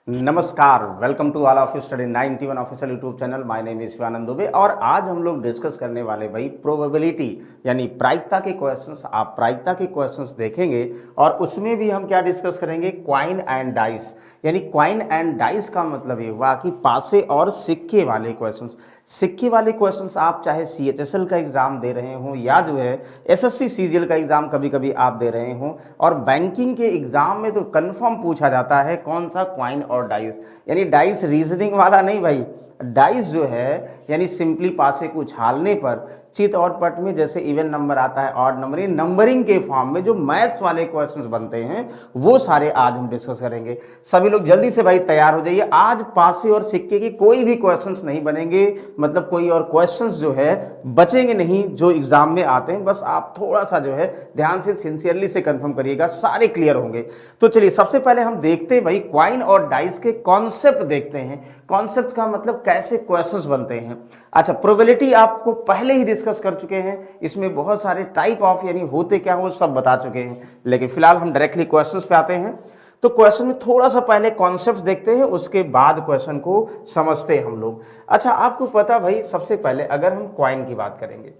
नमस्कार, welcome to all of study 91 official YouTube channel. My name is Shivanand Dubey और आज हम लोग डिस्कस करने वाले भाई प्रोबेबिलिटी यानी प्रायिकता के क्वेश्चंस। आप प्रायिकता के क्वेश्चंस देखेंगे और उसमें भी हम क्या डिस्कस करेंगे, क्वाइन एंड डाइस। यानी क्वाइन एंड डाइस का मतलब ये हुआ कि पासे और सिक्के वाले क्वेश्चंस। सिक्के वाले क्वेश्चंस आप चाहे CHSL का एग्जाम दे रहे हो या जो है SSC CGL का एग्जाम कभी कभी आप दे रहे हो, और बैंकिंग के एग्जाम में तो कंफर्म पूछा जाता है कौन सा, क्वाइन और डाइस। यानी डाइस रीजनिंग वाला नहीं भाई, डाइस जो है यानी सिंपली पासे को उछालने पर चित और पट में जैसे इवन नंबर आता है, ऑड नंबर, ये नंबरिंग के फॉर्म में जो मैथ्स वाले क्वेश्चंस बनते हैं वो सारे आज हम डिस्कस करेंगे। सभी लोग जल्दी से भाई तैयार हो जाइए। आज पासे और सिक्के की कोई भी क्वेश्चंस नहीं बनेंगे, मतलब कोई और क्वेश्चंस जो है बचेंगे नहीं जो एग्जाम में आते हैं। बस आप थोड़ा सा जो है ध्यान से सिंसियरली से कंफर्म करिएगा, सारे क्लियर होंगे। तो चलिए सबसे पहले हम देखते हैं भाई क्वाइन और डाइस के कॉन्सेप्ट देखते हैं। कॉन्सेप्ट का मतलब कैसे क्वेश्चंस बनते हैं। अच्छा, प्रोबेबिलिटी आपको पहले ही डिस्कस कर चुके हैं, इसमें बहुत सारे टाइप ऑफ यानी होते क्या वो सब बता चुके हैं, लेकिन फिलहाल हम डायरेक्टली क्वेश्चंस पे आते हैं। तो क्वेश्चन में थोड़ा सा पहले कॉन्सेप्ट देखते हैं, उसके बाद क्वेश्चन को समझते हैं हम लोग। अच्छा, आपको पता भाई सबसे पहले अगर हम क्वाइन की बात करेंगे,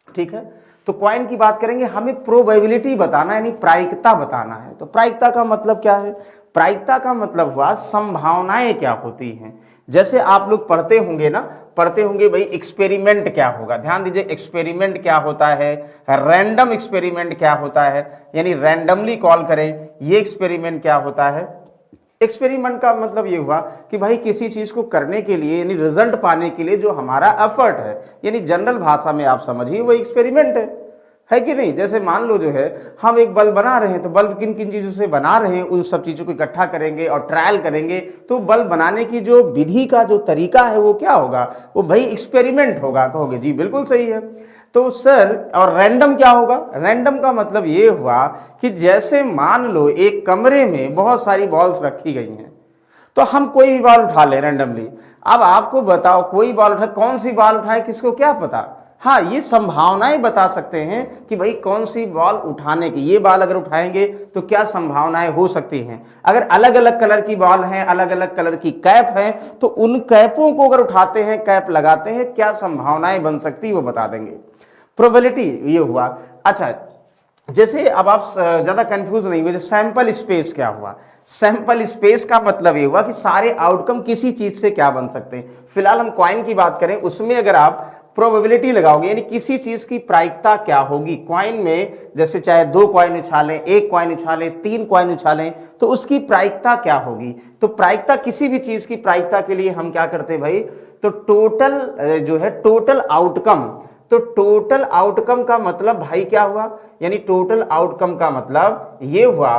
ठीक है, तो क्वाइन की बात करेंगे, हमें प्रोबेबिलिटी बताना यानी प्रायिकता बताना है। तो प्रायिकता का मतलब क्या है? प्रायिकता का मतलब हुआ संभावनाएं क्या होती हैं। जैसे आप लोग पढ़ते होंगे ना, पढ़ते होंगे भाई एक्सपेरिमेंट क्या होगा। ध्यान दीजिए, एक्सपेरिमेंट क्या होता है, रैंडम एक्सपेरिमेंट क्या होता है, यानी रैंडमली कॉल करें, ये एक्सपेरिमेंट क्या होता है। एक्सपेरिमेंट का मतलब ये हुआ कि भाई किसी चीज को करने के लिए यानी रिजल्ट पाने के लिए जो हमारा एफर्ट है, यानी जनरल भाषा में आप समझिए वो एक्सपेरिमेंट है कि नहीं। जैसे मान लो जो है हम एक बल्ब बना रहे हैं, तो बल्ब किन किन चीजों से बना रहे हैं उन सब चीजों को इकट्ठा करेंगे और ट्रायल करेंगे, तो बल्ब बनाने की जो विधि का जो तरीका है वो क्या होगा, वो भाई एक्सपेरिमेंट होगा। कहोगे जी बिल्कुल सही है। तो सर और रैंडम क्या होगा? रैंडम का मतलब ये हुआ कि जैसे मान लो एक कमरे में बहुत सारी बॉल्स रखी गई हैं, तो हम कोई भी बॉल उठा ले रैंडमली। अब आपको बताओ कोई बॉल उठाए, कौन सी बॉल उठाए किसको क्या पता। हाँ, ये संभावनाएं बता सकते हैं कि भाई कौन सी बॉल उठाने की, ये बॉल अगर उठाएंगे तो क्या संभावनाएं हो सकती हैं। अगर अलग अलग कलर की बॉल हैं, अलग अलग कलर की कैप हैं, तो उन कैपों को अगर उठाते हैं, कैप लगाते हैं, क्या संभावनाएं बन सकती वो बता देंगे। प्रोबेबिलिटी ये हुआ। अच्छा, जैसे अब आप ज्यादा कंफ्यूज नहीं हुए, सैंपल स्पेस क्या हुआ। सैंपल स्पेस का मतलब ये हुआ कि सारे आउटकम किसी चीज से क्या बन सकते हैं। फिलहाल हम क्वाइन की बात करें, उसमें अगर आप प्रोबेबिलिटी लगाओगे यानी किसी चीज की प्रायिकता क्या होगी क्वाइन में, जैसे चाहे 2 क्वाइन उछालें, 1 क्वाइन उछालें, 3 क्वाइन उछालें, तो उसकी प्रायिकता क्या होगी। तो प्रायिकता, किसी भी चीज की प्रायिकता के लिए हम क्या करते हैं भाई, तो टोटल जो है टोटल आउटकम। तो टोटल आउटकम का मतलब भाई क्या हुआ, यानी टोटल आउटकम का मतलब ये हुआ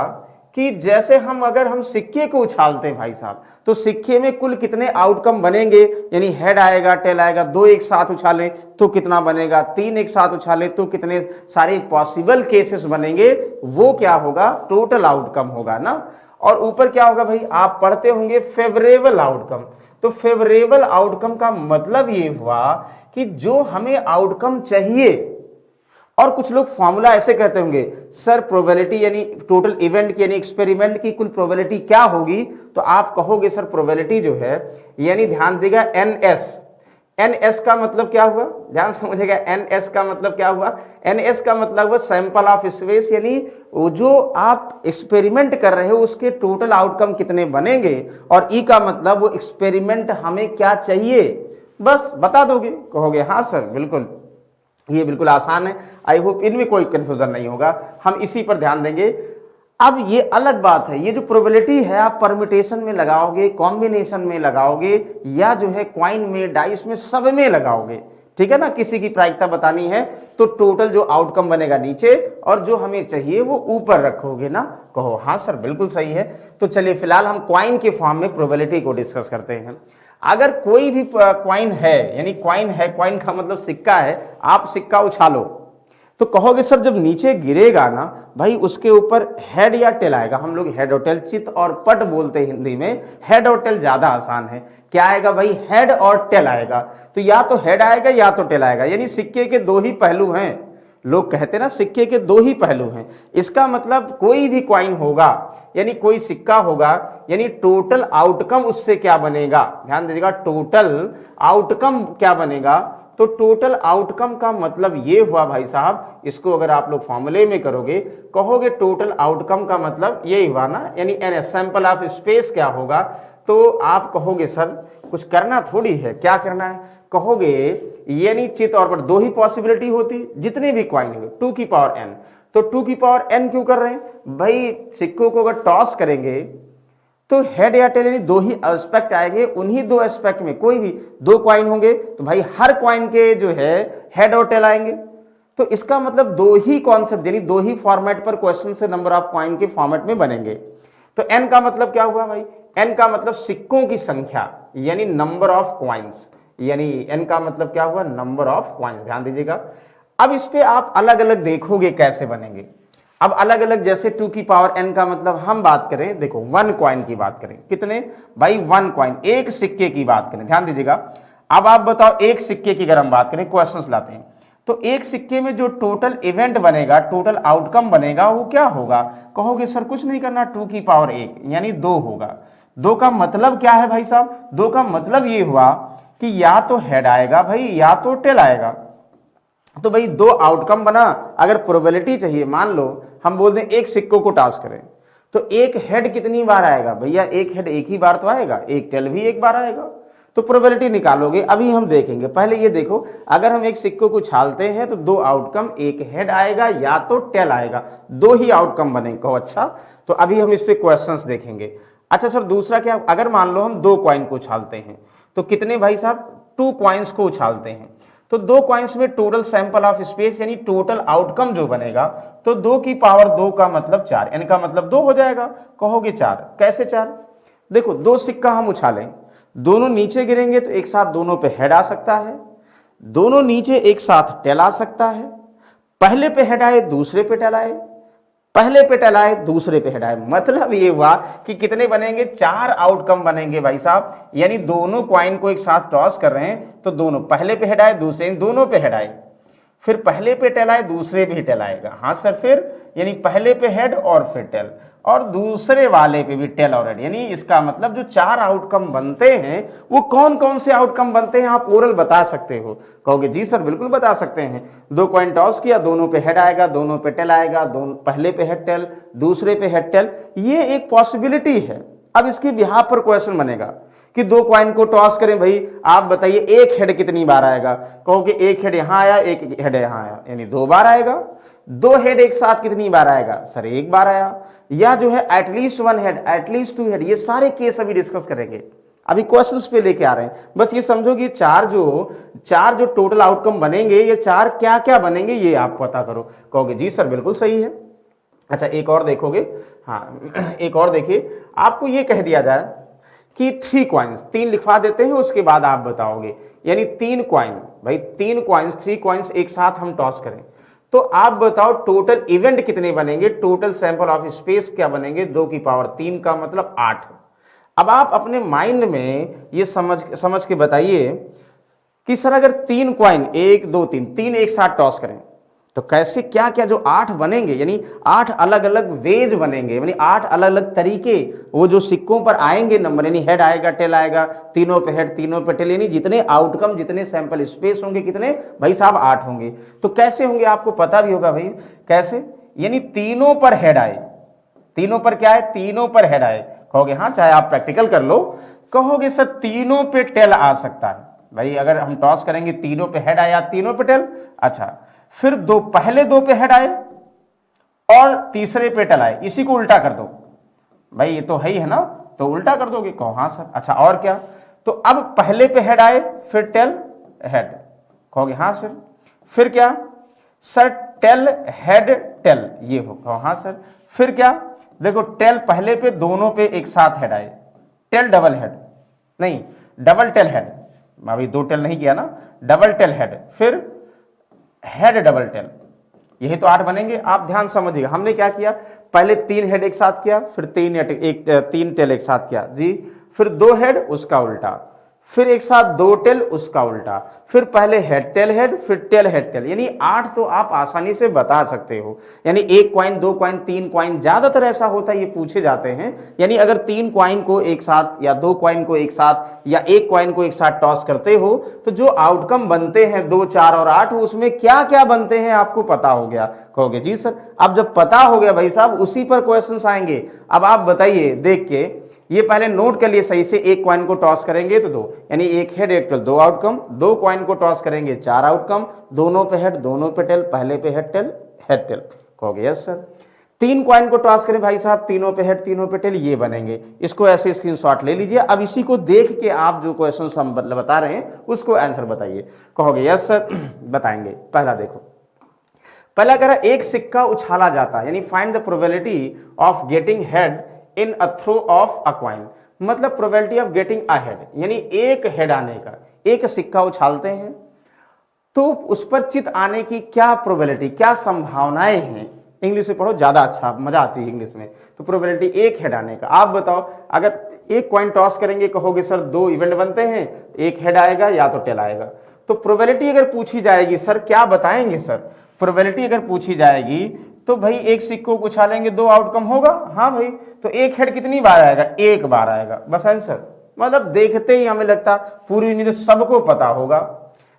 कि जैसे अगर हम सिक्के को उछालते हैं भाई साहब, तो सिक्के में कुल कितने आउटकम बनेंगे, यानी हेड आएगा, टेल आएगा। 2 एक साथ उछालें तो कितना बनेगा, 3 एक साथ उछालें तो कितने सारे पॉसिबल केसेस बनेंगे, वो क्या होगा, टोटल आउटकम होगा ना। और ऊपर क्या होगा भाई, आप पढ़ते होंगे फेवरेबल आउटकम। तो फेवरेबल आउटकम का मतलब ये हुआ कि जो हमें आउटकम चाहिए। और कुछ लोग फॉर्मूला ऐसे कहते होंगे, सर प्रोबेबिलिटी यानी टोटल इवेंट की यानी एक्सपेरिमेंट की कुल प्रोबेबिलिटी क्या होगी, तो आप कहोगे सर प्रोबेबिलिटी जो है यानी ध्यान देगा NS। NS का मतलब क्या हुआ, ध्यान समझेगा, NS का मतलब क्या हुआ। NS का मतलब हुआ सैंपल ऑफ स्पेस, यानी वो जो आप एक्सपेरिमेंट कर रहे हो उसके टोटल आउटकम कितने बनेंगे। और E का मतलब वो एक्सपेरिमेंट हमें क्या चाहिए, बस बता दोगे। कहोगे हाँ सर बिल्कुल, ये बिल्कुल आसान है। आई होप इनमें कोई कंफ्यूजन नहीं होगा, हम इसी पर ध्यान देंगे। अब ये अलग बात है, ये जो प्रोबेबिलिटी है आप परम्यूटेशन में लगाओगे, कॉम्बिनेशन में लगाओगे, या जो है क्वाइन में, डाइस में, सब में लगाओगे, ठीक है ना। किसी की प्रायिकता बतानी है तो टोटल जो आउटकम बनेगा नीचे और जो हमें चाहिए वो ऊपर रखोगे ना। कहो हाँ सर बिल्कुल सही है। तो चलिए फिलहाल हम क्वाइन के फॉर्म में प्रोबेबिलिटी को डिस्कस करते हैं। अगर कोई भी क्वाइन है, यानी क्वाइन है, क्वाइन का मतलब सिक्का है, आप सिक्का उछालो तो कहोगे सर जब नीचे गिरेगा ना भाई उसके ऊपर हेड या टेल आएगा। हम लोग हेड और टेल, चित और पट बोलते हैं हिंदी में, हेड और टेल ज्यादा आसान है। क्या आएगा भाई, हेड और टेल आएगा। तो या तो हेड आएगा या तो टेल आएगा, यानी सिक्के के 2 ही पहलू हैं। लोग कहते हैं ना सिक्के के दो ही पहलू हैं। इसका मतलब कोई भी कॉइन होगा यानी कोई सिक्का होगा यानी टोटल आउटकम उससे क्या बनेगा, ध्यान दीजिएगा, टोटल आउटकम क्या बनेगा। तो टोटल आउटकम का मतलब ये हुआ भाई साहब, इसको अगर आप लोग फॉर्मूले में करोगे, कहोगे टोटल आउटकम का मतलब यही हुआ ना, यानी एन सैंपल ऑफ स्पेस क्या होगा। तो आप कहोगे सर कुछ करना थोड़ी है, क्या करना है, कहोगे यानी निश्चित तौर पर दो ही पॉसिबिलिटी होती, जितने भी कॉइन होंगे 2 की पावर n। तो 2 की पावर n क्यों कर रहे हैं भाई, सिक्कों को अगर टॉस करेंगे तो हेड या टेल यानी दो ही एस्पेक्ट आएंगे, उन्हीं दो एस्पेक्ट में कोई भी दो कॉइन होंगे तो भाई हर कॉइन के जो है हेड और टेल आएंगे। तो इसका मतलब दो ही कॉन्सेप्ट यानी दो ही फॉर्मेट पर क्वेश्चन से नंबर ऑफ कॉइन के फॉर्मेट में बनेंगे। तो n का मतलब क्या हुआ भाई, n का मतलब सिक्कों की संख्या यानी नंबर ऑफ कॉइन्स, यानी n का मतलब क्या हुआ, नंबर ऑफ कॉइन्स, ध्यान दीजिएगा। अब इस पे आप अलग अलग देखोगे कैसे बनेंगे। अब अलग अलग जैसे 2 की पावर n का मतलब हम बात करें, देखो 1 कॉइन की बात करें, कितने भाई 1 कॉइन, एक सिक्के की बात करें, ध्यान दीजिएगा। अब आप बताओ एक सिक्के की अगर हम बात करें, क्वेश्चंस लाते हैं, तो एक सिक्के में जो टोटल इवेंट बनेगा, टोटल आउटकम बनेगा वो क्या होगा, कहोगे सर कुछ नहीं करना, 2 की पावर 1 यानी 2 होगा। 2 का मतलब क्या है भाई साहब, 2 का मतलब ये हुआ कि या तो हेड आएगा भाई या तो टेल आएगा। तो भाई दो आउटकम बना, अगर प्रोबेबिलिटी चाहिए, मान लो हम बोल दें एक सिक्कों को टॉस करें तो एक हेड कितनी बार आएगा भैया, एक हेड एक ही बार तो आएगा, एक टेल भी एक बार आएगा। तो प्रोबेबिलिटी निकालोगे, अभी हम देखेंगे, पहले ये देखो, अगर हम एक सिक्कों को छालते हैं तो दो आउटकम, एक हेड आएगा या तो टेल आएगा, दो ही आउटकम बनेंगे। कहो अच्छा, तो अभी हम इस पे क्वेश्चंस देखेंगे। अच्छा सर दूसरा क्या, अगर मान लो हम 2 कॉइन को उछालते हैं तो कितने भाई साहब, 2 कॉइन्स को उछालते हैं तो 2 कॉइन्स में टोटल सैंपल ऑफ स्पेस यानी टोटल आउटकम जो बनेगा, तो 2 की पावर 2 का मतलब 4, n का मतलब 2 हो जाएगा। कहोगे 4 कैसे 4, देखो 2 सिक्का हम उछालें, दोनों नीचे गिरेंगे तो एक साथ दोनों पे हेड आ सकता है, दोनों नीचे एक साथ टेल आ सकता है, पहले पे हेड आए दूसरे पे टेल आए, पहले पे टेल आए दूसरे पे हेड आए, मतलब ये हुआ कि कितने बनेंगे, 4 आउटकम बनेंगे भाई साहब। यानी दोनों कॉइन को एक साथ टॉस कर रहे हैं तो दोनों पहले पे हेड आए दूसरे, दोनों पे हेड आए, फिर पहले पे टेल आए दूसरे पे टेल आएगा, हाँ सर, फिर यानी पहले पे हेड और फिर टेल और दूसरे वाले पे भी टेल और हेड, यानी इसका मतलब जो 4 आउटकम बनते हैं वो कौन कौन से आउटकम बनते हैं, आप ओरल बता सकते हो। कहोगे जी सर बिल्कुल बता सकते हैं, 2 कॉइन टॉस किया, दोनों पे हेड आएगा, दोनों पे टेल आएगा, दोनों पहले पे हेड टेल दूसरे पे हेड टेल, ये एक पॉसिबिलिटी है। अब इसके बिहाफ पर क्वेश्चन बनेगा कि 2 कॉइन को टॉस करें, भाई आप बताइए एक हेड कितनी बार आएगा, कहोगे एक हेड यहां आया एक हेड यहां आया, यानी 2 बार आएगा। 2 हेड एक साथ कितनी बार आएगा, सर 1 बार आया, या जो है एटलीस्ट 1 हेड, एटलीस्ट 2 हेड, ये सारे केस अभी डिस्कस करेंगे, अभी क्वेश्चंस पे लेके आ रहे हैं। बस ये समझो कि चार जो टोटल आउटकम बनेंगे, ये 4 क्या क्या बनेंगे ये आप पता करो। कहोगे जी सर बिल्कुल सही है। अच्छा एक और देखोगे, हाँ एक और देखिए, आपको ये कह दिया जाए कि 3 कॉइन्स, 3 लिखवा देते हैं, उसके बाद आप बताओगे, यानी 3 कॉइन, भाई 3 कॉइन्स, 3 कॉइन्स एक साथ हम टॉस करें तो आप बताओ टोटल इवेंट कितने बनेंगे, टोटल सैंपल ऑफ स्पेस क्या बनेंगे, 2 की पावर 3 का मतलब 8। अब आप अपने माइंड में ये समझ के बताइए कि सर अगर 3 कॉइन 1 2 3 3 एक साथ टॉस करें तो कैसे क्या क्या जो 8 बनेंगे, यानी 8 अलग अलग वेज बनेंगे, यानी 8 अलग अलग तरीके वो जो सिक्कों पर आएंगे नंबर, यानी हेड आएगा टेल आएगा, तीनों पे हेड तीनों पे टेल, यानी जितने आउटकम जितने सैंपल स्पेस होंगे कितने भाई साहब 8 होंगे। तो कैसे होंगे आपको पता भी होगा भाई कैसे, यानी तीनों पर हेड आए, तीनों पर क्या है, तीनों पर हेड आए। कहोगे हाँ चाहे आप प्रैक्टिकल कर लो, कहोगे सर तीनों पे टेल आ सकता है, भाई अगर हम टॉस करेंगे तीनों पे हेड आया तीनों पे टेल, अच्छा फिर पहले 2 पे हेड आए और तीसरे पे टेल आए, इसी को उल्टा कर दो, भाई ये तो है ही है ना, तो उल्टा कर दोगे, कहो हाँ सर। अच्छा और क्या, तो अब पहले पे हेड आए फिर टेल हेड, कहोगे हाँ सर, फिर क्या सर टेल हेड टेल, ये हो, कहो हाँ सर, फिर क्या, देखो टेल पहले पे दोनों पे एक साथ हेड आए, टेल डबल हेड, नहीं डबल टेल हेड, अभी 2 टेल नहीं किया ना, डबल टेल हेड, फिर हेड डबल टेल, यही तो 8 बनेंगे। आप ध्यान समझिएगा, हमने क्या किया, पहले 3 हेड एक साथ किया, फिर 3 टेल एक साथ किया जी, फिर 2 हेड उसका उल्टा, फिर एक साथ 2 टेल उसका उल्टा, फिर पहले हेड फिर टेल हेड टेल, यानी 8 तो आप आसानी से बता सकते हो। यानी 1 कॉइन, 2 कॉइन, 3 कॉइन, ज्यादातर ऐसा होता है ये पूछे जाते हैं। यानी अगर 3 कॉइन को एक साथ या 2 कॉइन को एक साथ या 1 कॉइन को एक साथ टॉस करते हो तो जो आउटकम बनते हैं 2, 4 और 8 उसमें क्या क्या बनते हैं आपको पता हो गया। कहोगे जी सर, अब जब पता हो गया भाई साहब उसी पर क्वेश्चन आएंगे। अब आप बताइए देख के, ये पहले नोट कर लिए सही से, 1 कॉइन को टॉस करेंगे तो 2, यानी 1 हेड 1 टेल 2 आउटकम, 2 कॉइन को टॉस करेंगे 4 आउटकम, दोनों पे हेड दोनों पे टेल, पहले पे हेड टेल। कहोगे यस सर। 3 कॉइन को टॉस करें भाई साहब, तीनों पे हेड तीनों पे टेल, ये बनेंगे। इसको ऐसे स्क्रीनशॉट ले लीजिए। अब इसी को देख के आप जो क्वेश्चन हम बता रहे हैं उसको आंसर बताइए। कहोगे यस सर। बताएंगे। पहला देखो, पहला कह रहा है एक सिक्का उछाला जाता है, यानी find the probability of getting head in a throw of a coin, मतलब probability of getting a head, यानी एक हेड आने का। एक सिक्का उछालते हैं तो उस पर चित आने की क्या प्रोबेबिलिटी, क्या संभावनाएं हैं। इंग्लिश में पढ़ो, ज्यादा अच्छा मजा आती है इंग्लिश में। तो प्रोबेबिलिटी एक हेड आने का, आप बताओ। अगर एक कॉइन टॉस करेंगे, कहोगे सर 2 इवेंट बनते हैं, एक हेड आएगा या तो टेल आएगा। तो प्रोबेबिलिटी अगर पूछी जाएगी, सर क्या बताएंगे सर, प्रोबेबिलिटी अगर पूछी जाएगी तो भाई एक सिक्को को उछालेंगे 2 आउटकम होगा। हाँ भाई, तो एक हेड कितनी बार आएगा, एक बार आएगा, बस आंसर। मतलब देखते ही हमें लगता पूरी उम्मीद सबको पता होगा।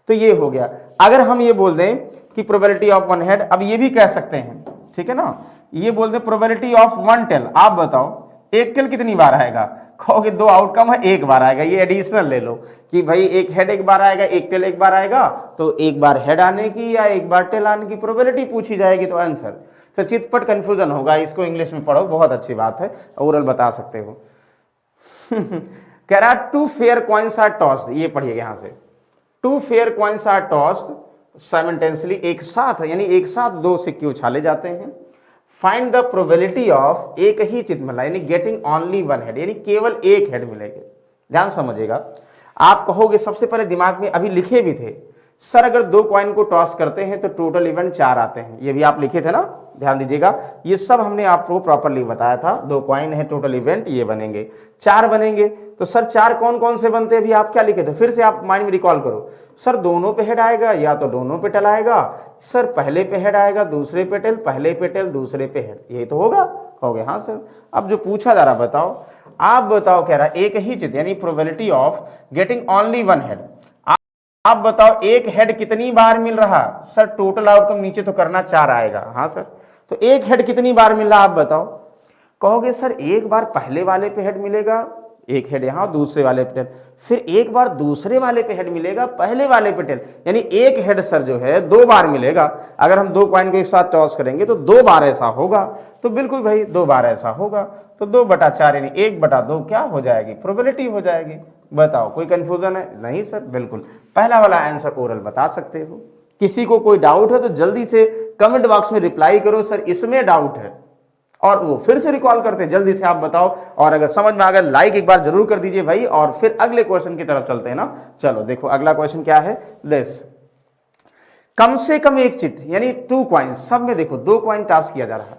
तो ये हो गया। अगर हम ये बोल दें कि प्रोबेबिलिटी ऑफ 1 हेड, अब ये भी कह सकते हैं, ठीक है ना, ये बोल दें प्रोबेबिलिटी ऑफ 1 टेल, आप बताओ एक टेल कितनी बार आएगा। कहोगे 2 आउटकम है, एक बार आएगा। ये एडिशनल ले लो कि भाई एक हेड एक बार आएगा, एक टेल एक बार आएगा, तो एक बार हेड आने की या एक बार टेल आने की प्रोबेबिलिटी पूछी जाएगी तो आंसर। तो चितपट कंफ्यूजन होगा, इसको इंग्लिश में पढ़ो, बहुत अच्छी बात है, ओरल बता सकते हो। कह रहा 2 फेयर कॉइन्स आर टॉस्ड, ये पढ़िए यहां से, 2 fair coins are tossed simultaneously, एक साथ, यानी एक साथ 2 सिक्के उछाले जाते हैं। फाइंड द प्रोबेबिलिटी ऑफ, एक ही चित मिला, यानी गेटिंग ओनली 1 हेड, यानी केवल एक हेड मिलेगा। ध्यान समझिएगा। आप कहोगे, सबसे पहले दिमाग में अभी लिखे भी थे, सर अगर 2 कॉइन को टॉस करते हैं तो टोटल इवेंट 4 आते हैं, ये भी आप लिखे थे ना, ध्यान दीजिएगा। ये सब हमने आपको प्रॉपरली बताया था। 2 कॉइन है, टोटल इवेंट ये बनेंगे, 4 बनेंगे। तो सर 4 कौन कौन से बनते हैं, अभी आप क्या लिखे थे, फिर से आप माइंड में रिकॉल करो। सर दोनों पे हेड आएगा या तो दोनों पे टेल आएगा, सर पहले पे हेड आएगा दूसरे पे टेल, पहले पे टेल दूसरे पे हेड, यही तो होगा। कहोगे हाँ सर। अब जो पूछा जा रहा बताओ, आप बताओ, कह रहा एक ही चित, यानी probability of getting only 1 head. आप बताओ एक हेड कितनी बार मिल रहा, सर टोटल आउटकम नीचे तो करना 4 आएगा। हाँ सर, तो एक हेड कितनी बार मिल रहा आप बताओ। कहोगे सर एक बार पहले वाले पे हेड मिलेगा, एक हेड यहां दूसरे वाले पे टेल, फिर एक बार दूसरे वाले पे हेड मिलेगा, पहले वाले पे टेल, यानी एक हेड सर जो है 2 बार मिलेगा। अगर हम 2 कॉइन को एक साथ टॉस करेंगे तो 2 बार ऐसा होगा। तो बिल्कुल भाई 2 बार ऐसा होगा, तो 2/4 यानी 1/2 क्या हो जाएगी, प्रोबेबिलिटी हो जाएगी। बताओ कोई कंफ्यूजन है? नहीं सर, बिल्कुल पहला वाला आंसर ओरल बता सकते हो। किसी को कोई डाउट है तो जल्दी से कमेंट बॉक्स में रिप्लाई करो, सर इसमें डाउट है, और वो फिर से रिकॉल करते हैं, जल्दी से आप बताओ। और अगर समझ में आ गया लाइक एक बार जरूर कर दीजिए भाई, और फिर अगले क्वेश्चन की तरफ चलते हैं ना। चलो देखो अगला क्वेश्चन क्या है, दिस, कम से कम एक चिट, यानी 2 कॉइन, सब में देखो 2 कॉइन टॉस किया जा रहा है,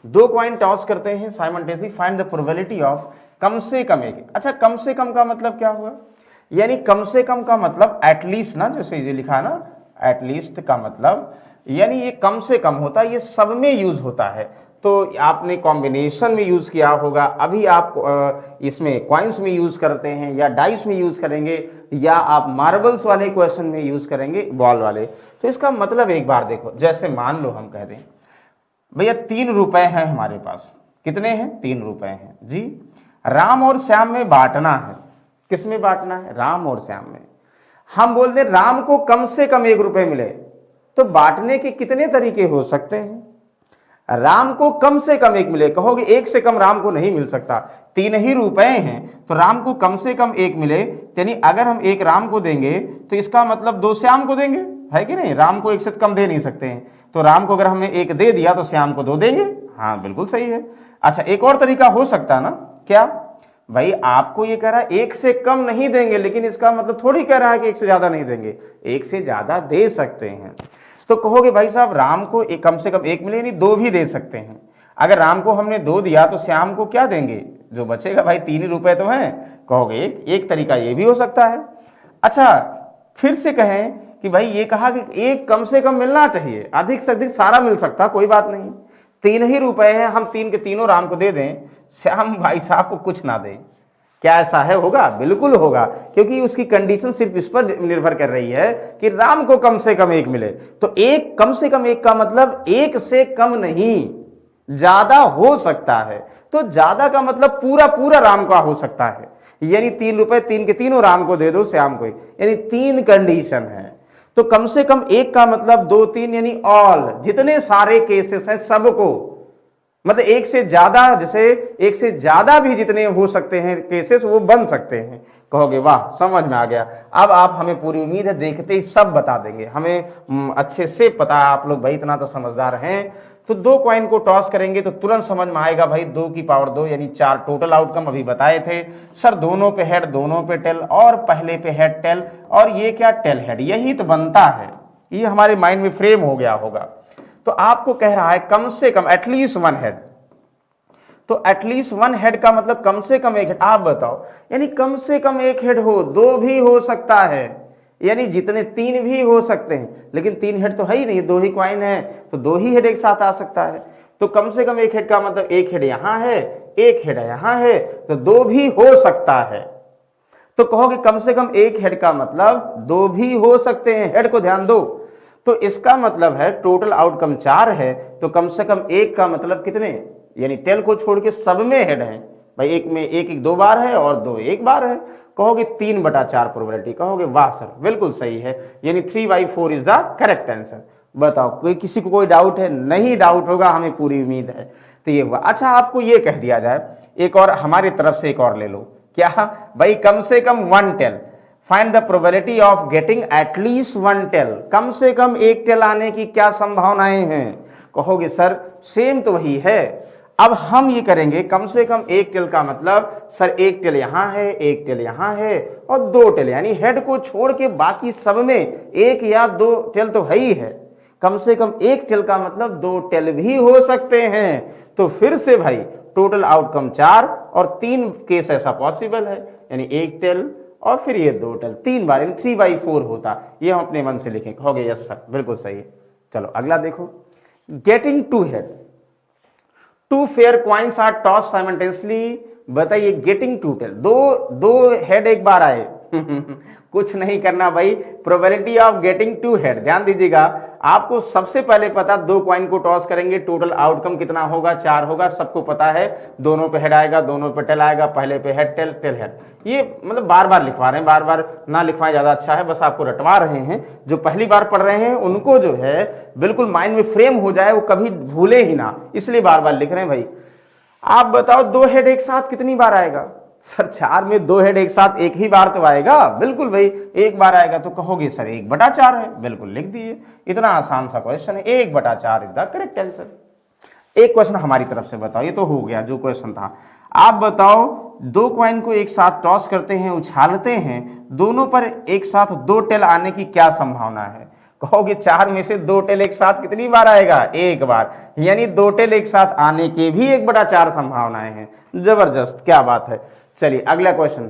2 कॉइन टॉस करते हैं simultaneously, find the probability of कम से कम एक। अच्छा कम से कम का मतलब क्या हुआ, यानी कम से कम का मतलब एटलीस्ट ना, जैसे ये लिखा है ना, एटलीस्ट का मतलब, यानी ये कम से कम होता है, ये सब में यूज होता है। तो आपने कॉम्बिनेशन में यूज किया होगा, अभी आप इसमें कॉइन्स में यूज करते हैं, या डाइस में यूज करेंगे, या आप मार्बल्स वाले क्वेश्चन में यूज करेंगे, बॉल वाले। तो इसका मतलब एक बार देखो, जैसे मान लो हम कह दें भैया 3 रुपए हैं हमारे पास, कितने हैं, 3 रुपए हैं जी, राम और श्याम में बांटना है। किस में बांटना है, राम और श्याम में। हम बोल दें राम को कम से कम 1 रुपए मिले, तो बांटने के कितने तरीके हो सकते हैं। राम को कम से कम 1 मिले, कहोगे 1 से कम राम को नहीं मिल सकता, 3 ही रुपए हैं, तो राम को कम से कम 1 मिले, यानी अगर हम 1 राम को देंगे तो इसका मतलब 2 श्याम को देंगे, है कि नहीं। राम को 1 से कम दे नहीं सकते हैं, तो राम को अगर हमने 1 दे दिया तो श्याम को 2 देंगे। हाँ बिल्कुल सही है। अच्छा एक और तरीका हो सकता है ना, क्या भाई, आपको ये कह रहा है 1 से कम नहीं देंगे, लेकिन इसका मतलब थोड़ी कह रहा है कि 1 से ज्यादा नहीं देंगे, 1 से ज्यादा दे सकते हैं। तो कहोगे भाई साहब राम को कम से कम 1 मिले, यानी 2 भी दे सकते हैं। अगर राम को हमने 2 दिया तो श्याम को क्या देंगे, जो बचेगा भाई 3 ही रुपए तो हैं। कहोगे एक तरीका ये भी हो सकता है। अच्छा, फिर से कहें कि भाई ये कहा कि एक कम से कम मिलना चाहिए, अधिक से अधिक सारा मिल सकता, कोई बात नहीं, 3 ही रुपए हैं, हम 3 के तीनों राम को दे दें, श्याम भाई साहब को कुछ ना दें, क्या ऐसा है? होगा, बिल्कुल होगा, क्योंकि उसकी कंडीशन सिर्फ इस पर निर्भर कर रही है कि राम को कम से कम एक मिले। तो एक कम से कम एक का मतलब एक से कम नहीं, ज्यादा हो सकता है। तो ज्यादा का मतलब पूरा पूरा राम का हो सकता है, यानी 3 रुपए 3 के तीनों राम को दे दो, श्याम को, यानी 3 कंडीशन है। तो कम से कम एक का मतलब 2 3, यानी ऑल, जितने सारे केसेस हैं सबको, मतलब एक से ज्यादा, जैसे एक से ज्यादा भी जितने हो सकते हैं केसेस वो बन सकते हैं। कहोगे वाह, समझ में आ गया। अब आप, हमें पूरी उम्मीद है देखते ही सब बता देंगे, हमें अच्छे से पता है आप लोग भाई इतना तो समझदार हैं। तो 2 कॉइन को टॉस करेंगे तो तुरंत समझ में आएगा भाई 2 की पावर 2 यानी 4 टोटल आउटकम अभी बताए थे सर। दोनों पे हेड, दोनों पे टेल, और पहले पे हेड टेल, और ये क्या टेल हेड, यही तो बनता है। ये हमारे माइंड में फ्रेम हो गया होगा। तो आपको कह रहा है कम से कम एटलीस्ट 1 हेड, तो एटलीस्ट 1 हेड का मतलब कम से कम एक हेड। आप बताओ, यानी कम से कम एक हेड हो, 2 भी हो सकता है, यानी जितने 3 भी हो सकते हैं, लेकिन 3 हेड तो है ही नहीं, 2 ही कॉइन है, तो 2 ही हेड एक साथ आ सकता है। तो कम से कम एक हेड का मतलब एक हेड यहां है, एक हेड यहां है, तो 2 भी हो सकता है। तो कहोगे कम से कम एक हेड का मतलब 2 भी हो सकते हैं, हेड को ध्यान दो। तो इसका मतलब है टोटल आउटकम 4 है, तो कम से कम एक का मतलब कितने, यानी टेल को छोड़ के सब में हेड है भाई, एक में एक 2 बार है और 2 एक बार है। कहोगे 3/4 प्रोबेबिलिटी। कहोगे वाह सर, बिल्कुल सही है, यानी 3/4 इज द करेक्ट आंसर। बताओ कोई, किसी को कोई डाउट है? नहीं डाउट होगा, हमें पूरी उम्मीद है। तो ये हुआ। अच्छा, आपको ये कह दिया जाए, एक और हमारी तरफ से एक और ले लो, क्या भाई, कम से कम 1 tail, find the probability of getting at least 1 tail, कम से कम एक टेल आने की क्या संभावनाएं हैं? कहोगे सर सेम तो वही है। अब हम ये करेंगे, कम से कम एक टेल का मतलब सर एक टेल यहां है, एक टेल यहां है, और 2 टेल, यानी हेड को छोड़ के बाकी सब में एक या 2 टेल तो है ही है। कम से कम एक टेल का मतलब 2 टेल भी हो सकते हैं। तो फिर से भाई टोटल आउटकम 4 और 3 केस ऐसा पॉसिबल है, यानी एक टेल और फिर ये 2 टेल, 3 बार, यानी 3/4 होता। ये हम अपने मन से लिखें। कहोगे यस सर, बिल्कुल सही है। चलो अगला देखो, getting 2 head, 2 fair coins are toss simultaneously. बताइए गेटिंग 2 टेल, दो हेड एक बार आए कुछ नहीं करना भाई, प्रोबेबिलिटी ऑफ गेटिंग 2 हेड, ध्यान दीजिएगा। आपको सबसे पहले पता, 2 कॉइन को टॉस करेंगे, टोटल आउटकम कितना होगा, 4 होगा, सबको पता है। दोनों पे हेड आएगा, दोनों पे टेल आएगा, पहले पे हेड टेल, टेल हेड। ये मतलब बार बार लिखवा रहे हैं, बार बार ना लिखवाएं ज्यादा अच्छा है, बस आपको रटवा रहे हैं। जो पहली बार पढ़ रहे हैं उनको जो है बिल्कुल माइंड में फ्रेम हो जाए, वो कभी भूले ही ना, इसलिए बार बार लिख रहे हैं भाई। आप बताओ 2 हेड एक साथ कितनी बार आएगा? सर 4 में 2 हेड एक साथ एक ही बार तो आएगा, बिल्कुल भाई एक बार आएगा। तो कहोगे सर 1/4 है, बिल्कुल लिख दिए, इतना आसान सा क्वेश्चन है, 1/4 इज द करेक्ट आंसर। एक क्वेश्चन हमारी तरफ से बताओ, ये तो हो गया जो क्वेश्चन था। आप बताओ 2 कॉइन को एक साथ टॉस करते हैं, उछालते हैं, दोनों पर एक साथ 2 टेल आने की क्या संभावना है? कहोगे 4 में से 2 टेल एक साथ कितनी बार आएगा? एक बार, यानी 2 टेल एक साथ आने के भी 1/4 संभावनाएं हैं। जबरदस्त, क्या बात है। चलिए अगला क्वेश्चन।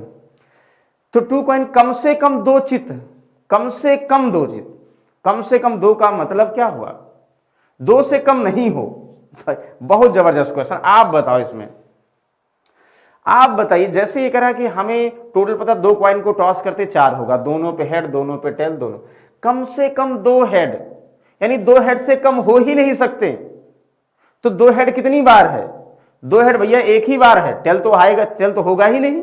तो 2 कॉइन कम से कम 2 चित, कम से कम 2 चित, कम से कम 2 का मतलब क्या हुआ? 2 से कम नहीं हो। बहुत जबरदस्त क्वेश्चन। आप बताओ इसमें, आप बताइए, जैसे ये करा कि हमें टोटल पता 2 कॉइन को टॉस करते 4 होगा, दोनों पे हेड, दोनों पे टेल, दोनों कम से कम 2 हेड, यानी 2 हेड से कम हो ही नहीं सकते। तो 2 हेड कितनी बार है? 2 हेड भैया एक ही बार है, टेल तो आएगा, टेल तो होगा ही नहीं।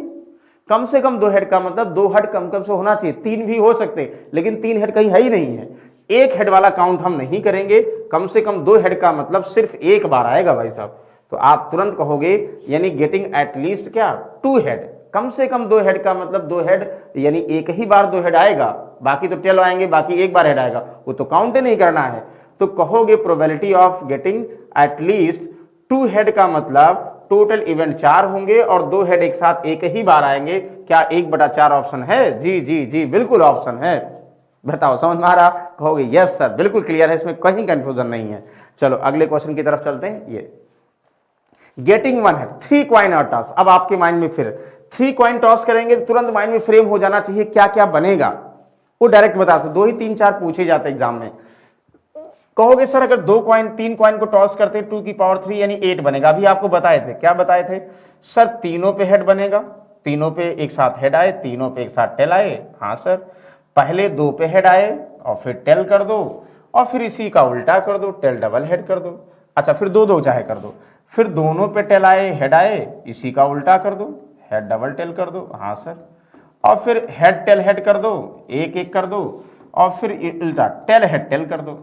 कम से कम 2 हेड का मतलब 2 हेड कम कम से होना चाहिए, 3 भी हो सकते, लेकिन 3 हेड कहीं है ही नहीं है। एक हेड वाला काउंट हम नहीं करेंगे, कम से कम 2 हेड का मतलब सिर्फ एक बार आएगा भाई साहब। तो आप तुरंत कहोगे, यानी गेटिंग एटलीस्ट क्या 2 हेड, कम से कम 2 हेड का मतलब 2 हेड, यानी एक ही बार 2 हेड आएगा, बाकी तो टेल आएंगे, बाकी एक बार हेड आएगा, वो तो काउंट ही नहीं करना है। तो कहोगे probability of getting at least 2 head का मतलब टोटल इवेंट 4 होंगे और 2 हेड एक साथ एक ही बार आएंगे। क्या 1/4 ऑप्शन है? जी जी जी बिल्कुल ऑप्शन है। बताओ समझ में आ रहा? कहोगे यस सर, बिल्कुल क्लियर है, इसमें कहीं कंफ्यूजन नहीं है। चलो अगले क्वेश्चन की तरफ चलते हैं। ये गेटिंग वन हेड, 3 कॉइन और टॉस। अब आपके माइंड में फिर 3 कॉइन टॉस करेंगे तो तुरंत माइंड में फ्रेम हो जाना चाहिए क्या क्या बनेगा, वो डायरेक्ट बता सकते। 2 ही 3 4 पूछे जाते एग्जाम में। कहोगे सर अगर 2 कॉइन 3 कॉइन को टॉस करते 2 की पावर 3 यानी 8 बनेगा। अभी आपको बताए थे, क्या बताए थे सर? तीनों पे हेड बनेगा, तीनों पे एक साथ हेड आए, तीनों पे एक साथ टेल आए। हाँ सर, पहले 2 पे हेड आए और फिर टेल कर दो और फिर इसी का उल्टा कर दो, टेल डबल हेड कर दो। अच्छा फिर 2 2 चाहे कर दो, फिर दोनों पे टेल आए हेड आए, इसी का उल्टा कर दो, हेड डबल टेल कर दो। हाँ सर, और फिर हेड टेल हेड कर दो, एक एक कर दो और फिर उल्टा टेल हेड टेल कर दो।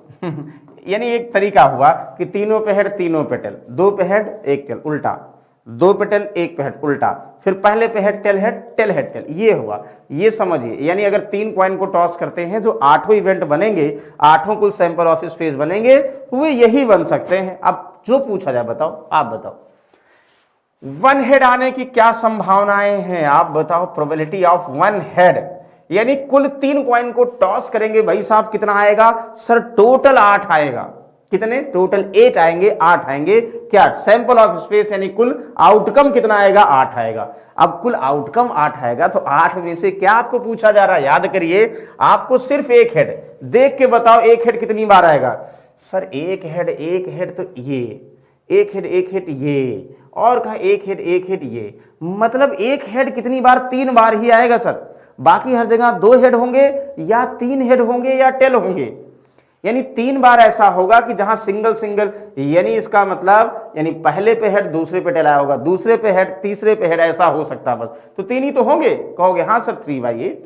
यानी एक तरीका हुआ कि तीनों पे हेड तीनों पे टेल, 2 पे हेड एक टेल उल्टा, 2 पे टेल एक पे हेड उल्टा, फिर पहले पे head tail head tail head tail, ये हुआ। ये समझिए, यानी अगर 3 कॉइन को टॉस करते हैं जो 8 इवेंट बनेंगे, 8 कुल सैंपल ऑफ स्पेस बनेंगे, वे यही बन सकते हैं। अब जो पूछा जाए बताओ, आप बताओ वन हेड आने की क्या संभावनाएं हैं, आप बताओ। प्रोबेबिलिटी ऑफ वन हेड, यानी कुल 3 कॉइन को टॉस करेंगे भाई साहब, कितना आएगा सर? टोटल 8 आएगा। कितने? टोटल 8 आएंगे, 8 आएंगे। क्या? सैंपल ऑफ स्पेस, यानी कुल आउटकम कितना आएगा? 8 आएगा। अब कुल आउटकम 8 आएगा तो 8 में से क्या आपको पूछा जा रहा है? याद करिए, आपको सिर्फ एक हेड देख के बताओ, एक हेड कितनी बार आएगा सर? एक हेड तो ये, एक हेड ये, और कहा एक हेड ये, मतलब एक हेड कितनी बार? 3 बार ही आएगा सर। बाकी हर जगह 2 हेड होंगे या 3 हेड होंगे या टेल होंगे, यानी 3 बार ऐसा होगा कि जहां सिंगल सिंगल, यानी इसका मतलब यानी पहले पे हेड दूसरे पे टेल आया होगा, दूसरे पे हेड तीसरे पे हेड, ऐसा हो सकता है बस। तो 3 ही तो होंगे। कहोगे हाँ सर 3/8।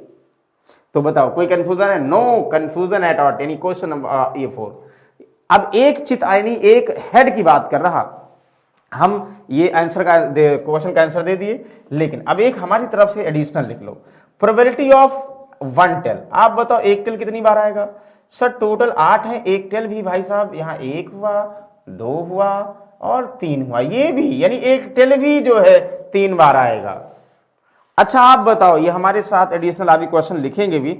तो बताओ कोई कंफ्यूजन है? No confusion at all. यानी क्वेश्चन नंबर ये 4। अब एक चित यानी एक हेड की बात कर रहा, हम ये आंसर का क्वेश्चन का आंसर दे दिए, लेकिन अब एक हमारी तरफ से एडिशनल लिख लो। प्रोबेबिलिटी ऑफ वन टेल, आप बताओ एक टेल कितनी बार आएगा सर? टोटल 8 है, एक टेल भी भाई साहब यहाँ 1 हुआ, 2 हुआ और 3 हुआ, ये भी, यानी एक टेल भी जो है 3 बार आएगा। अच्छा आप बताओ, ये हमारे साथ एडिशनल अभी क्वेश्चन लिखेंगे भी।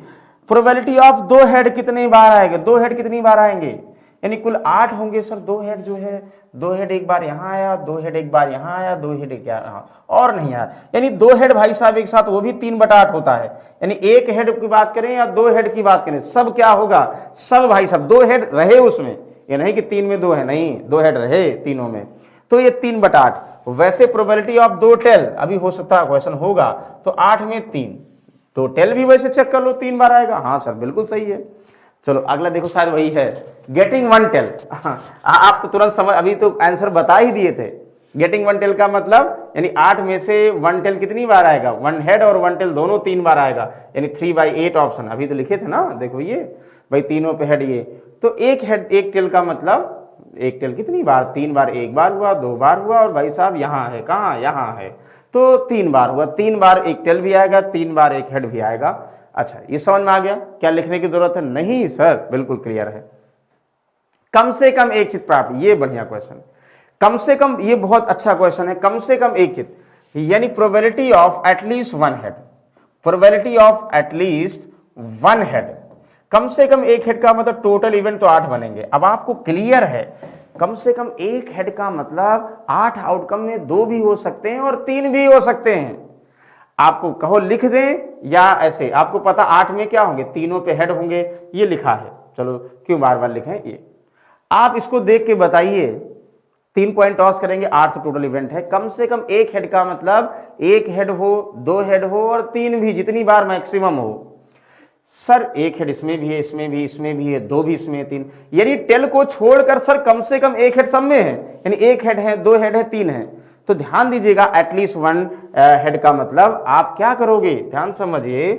प्रोबेबिलिटी ऑफ 2 हेड कितने बार आएंगे? 2 हेड कितनी बार आएंगे? यानी कुल 8 होंगे सर। 2 हेड जो है, 2 हेड एक बार यहां आया, 2 हेड एक बार यहां आया, 2 हेड एक यहाँ और नहीं आया, यानी 2 हेड भाई साहब एक साथ, वो भी 3/8 होता है। यानी एक हेड की बात करें या 2 हेड की बात करें, सब क्या होगा? सब भाई साहब 2 हेड रहे उसमें, ये नहीं कि 3 में 2 है, नहीं, 2 हेड रहे तीनों में, तो ये 3/8। वैसे प्रोबेबिलिटी ऑफ 2 टेल, अभी हो सकता है क्वेश्चन होगा, तो 8 में 3, तो टेल भी वैसे चेक कर लो 3 बार आएगा। हाँ सर बिल्कुल सही है। चलो अगला देखो, शायद वही है, गेटिंग वन टेल। आप तो तुरंत समझ, अभी तो आंसर बता ही दिए थे। गेटिंग वन टेल का मतलब यानी 8 में से 1 टेल कितनी बार आएगा? 1 हेड और 1 टेल दोनों 3 बार आएगा, यानी 3/8 ऑप्शन अभी तो लिखे थे ना। देखो ये भाई तीनों पे हेड, ये तो एक हेड एक टेल का मतलब एक टेल कितनी बार? 3 बार, 1 बार हुआ, 2 बार हुआ, और भाई साहब यहाँ है, कहाँ? यहाँ है, तो 3 बार हुआ। 3 बार एक टेल भी आएगा, 3 बार एक हेड भी आएगा। अच्छा ये समझ में आ गया? क्या लिखने की जरूरत है? नहीं सर बिल्कुल क्लियर है। कम से कम एक चित प्राप्त, ये बढ़िया क्वेश्चन, कम से कम, ये बहुत अच्छा क्वेश्चन है। कम से कम एक चित, यानी probability of at least 1 head, probability of at least 1 head, कम से कम एक हेड का मतलब टोटल इवेंट तो 8 बनेंगे। अब आपको क्लियर है, कम से कम एक हेड का मतलब 8 आउटकम में 2 भी हो सकते हैं और 3 भी हो सकते हैं। आपको कहो लिख दें या ऐसे, आपको पता 8 में क्या होंगे? तीनों पे हेड होंगे, ये लिखा है। चलो क्यों बार बार लिखें, ये आप इसको देख के बताइए। 3 पॉइंट टॉस करेंगे, 8 टोटल इवेंट है, कम से कम एक हेड का मतलब एक हेड हो, 2 हेड हो और 3 भी, जितनी बार मैक्सिमम हो। सर एक हेड इसमें भी है, इसमें भी, इसमें भी है, 2 भी इसमें है, 3, यानी टेल को छोड़कर सर कम से कम एक हेड सब में है, यानी एक हेड है, 2 हेड है, 3 है। तो ध्यान दीजिएगा, एटलीस्ट 1 हेड का मतलब आप क्या करोगे? ध्यान समझिए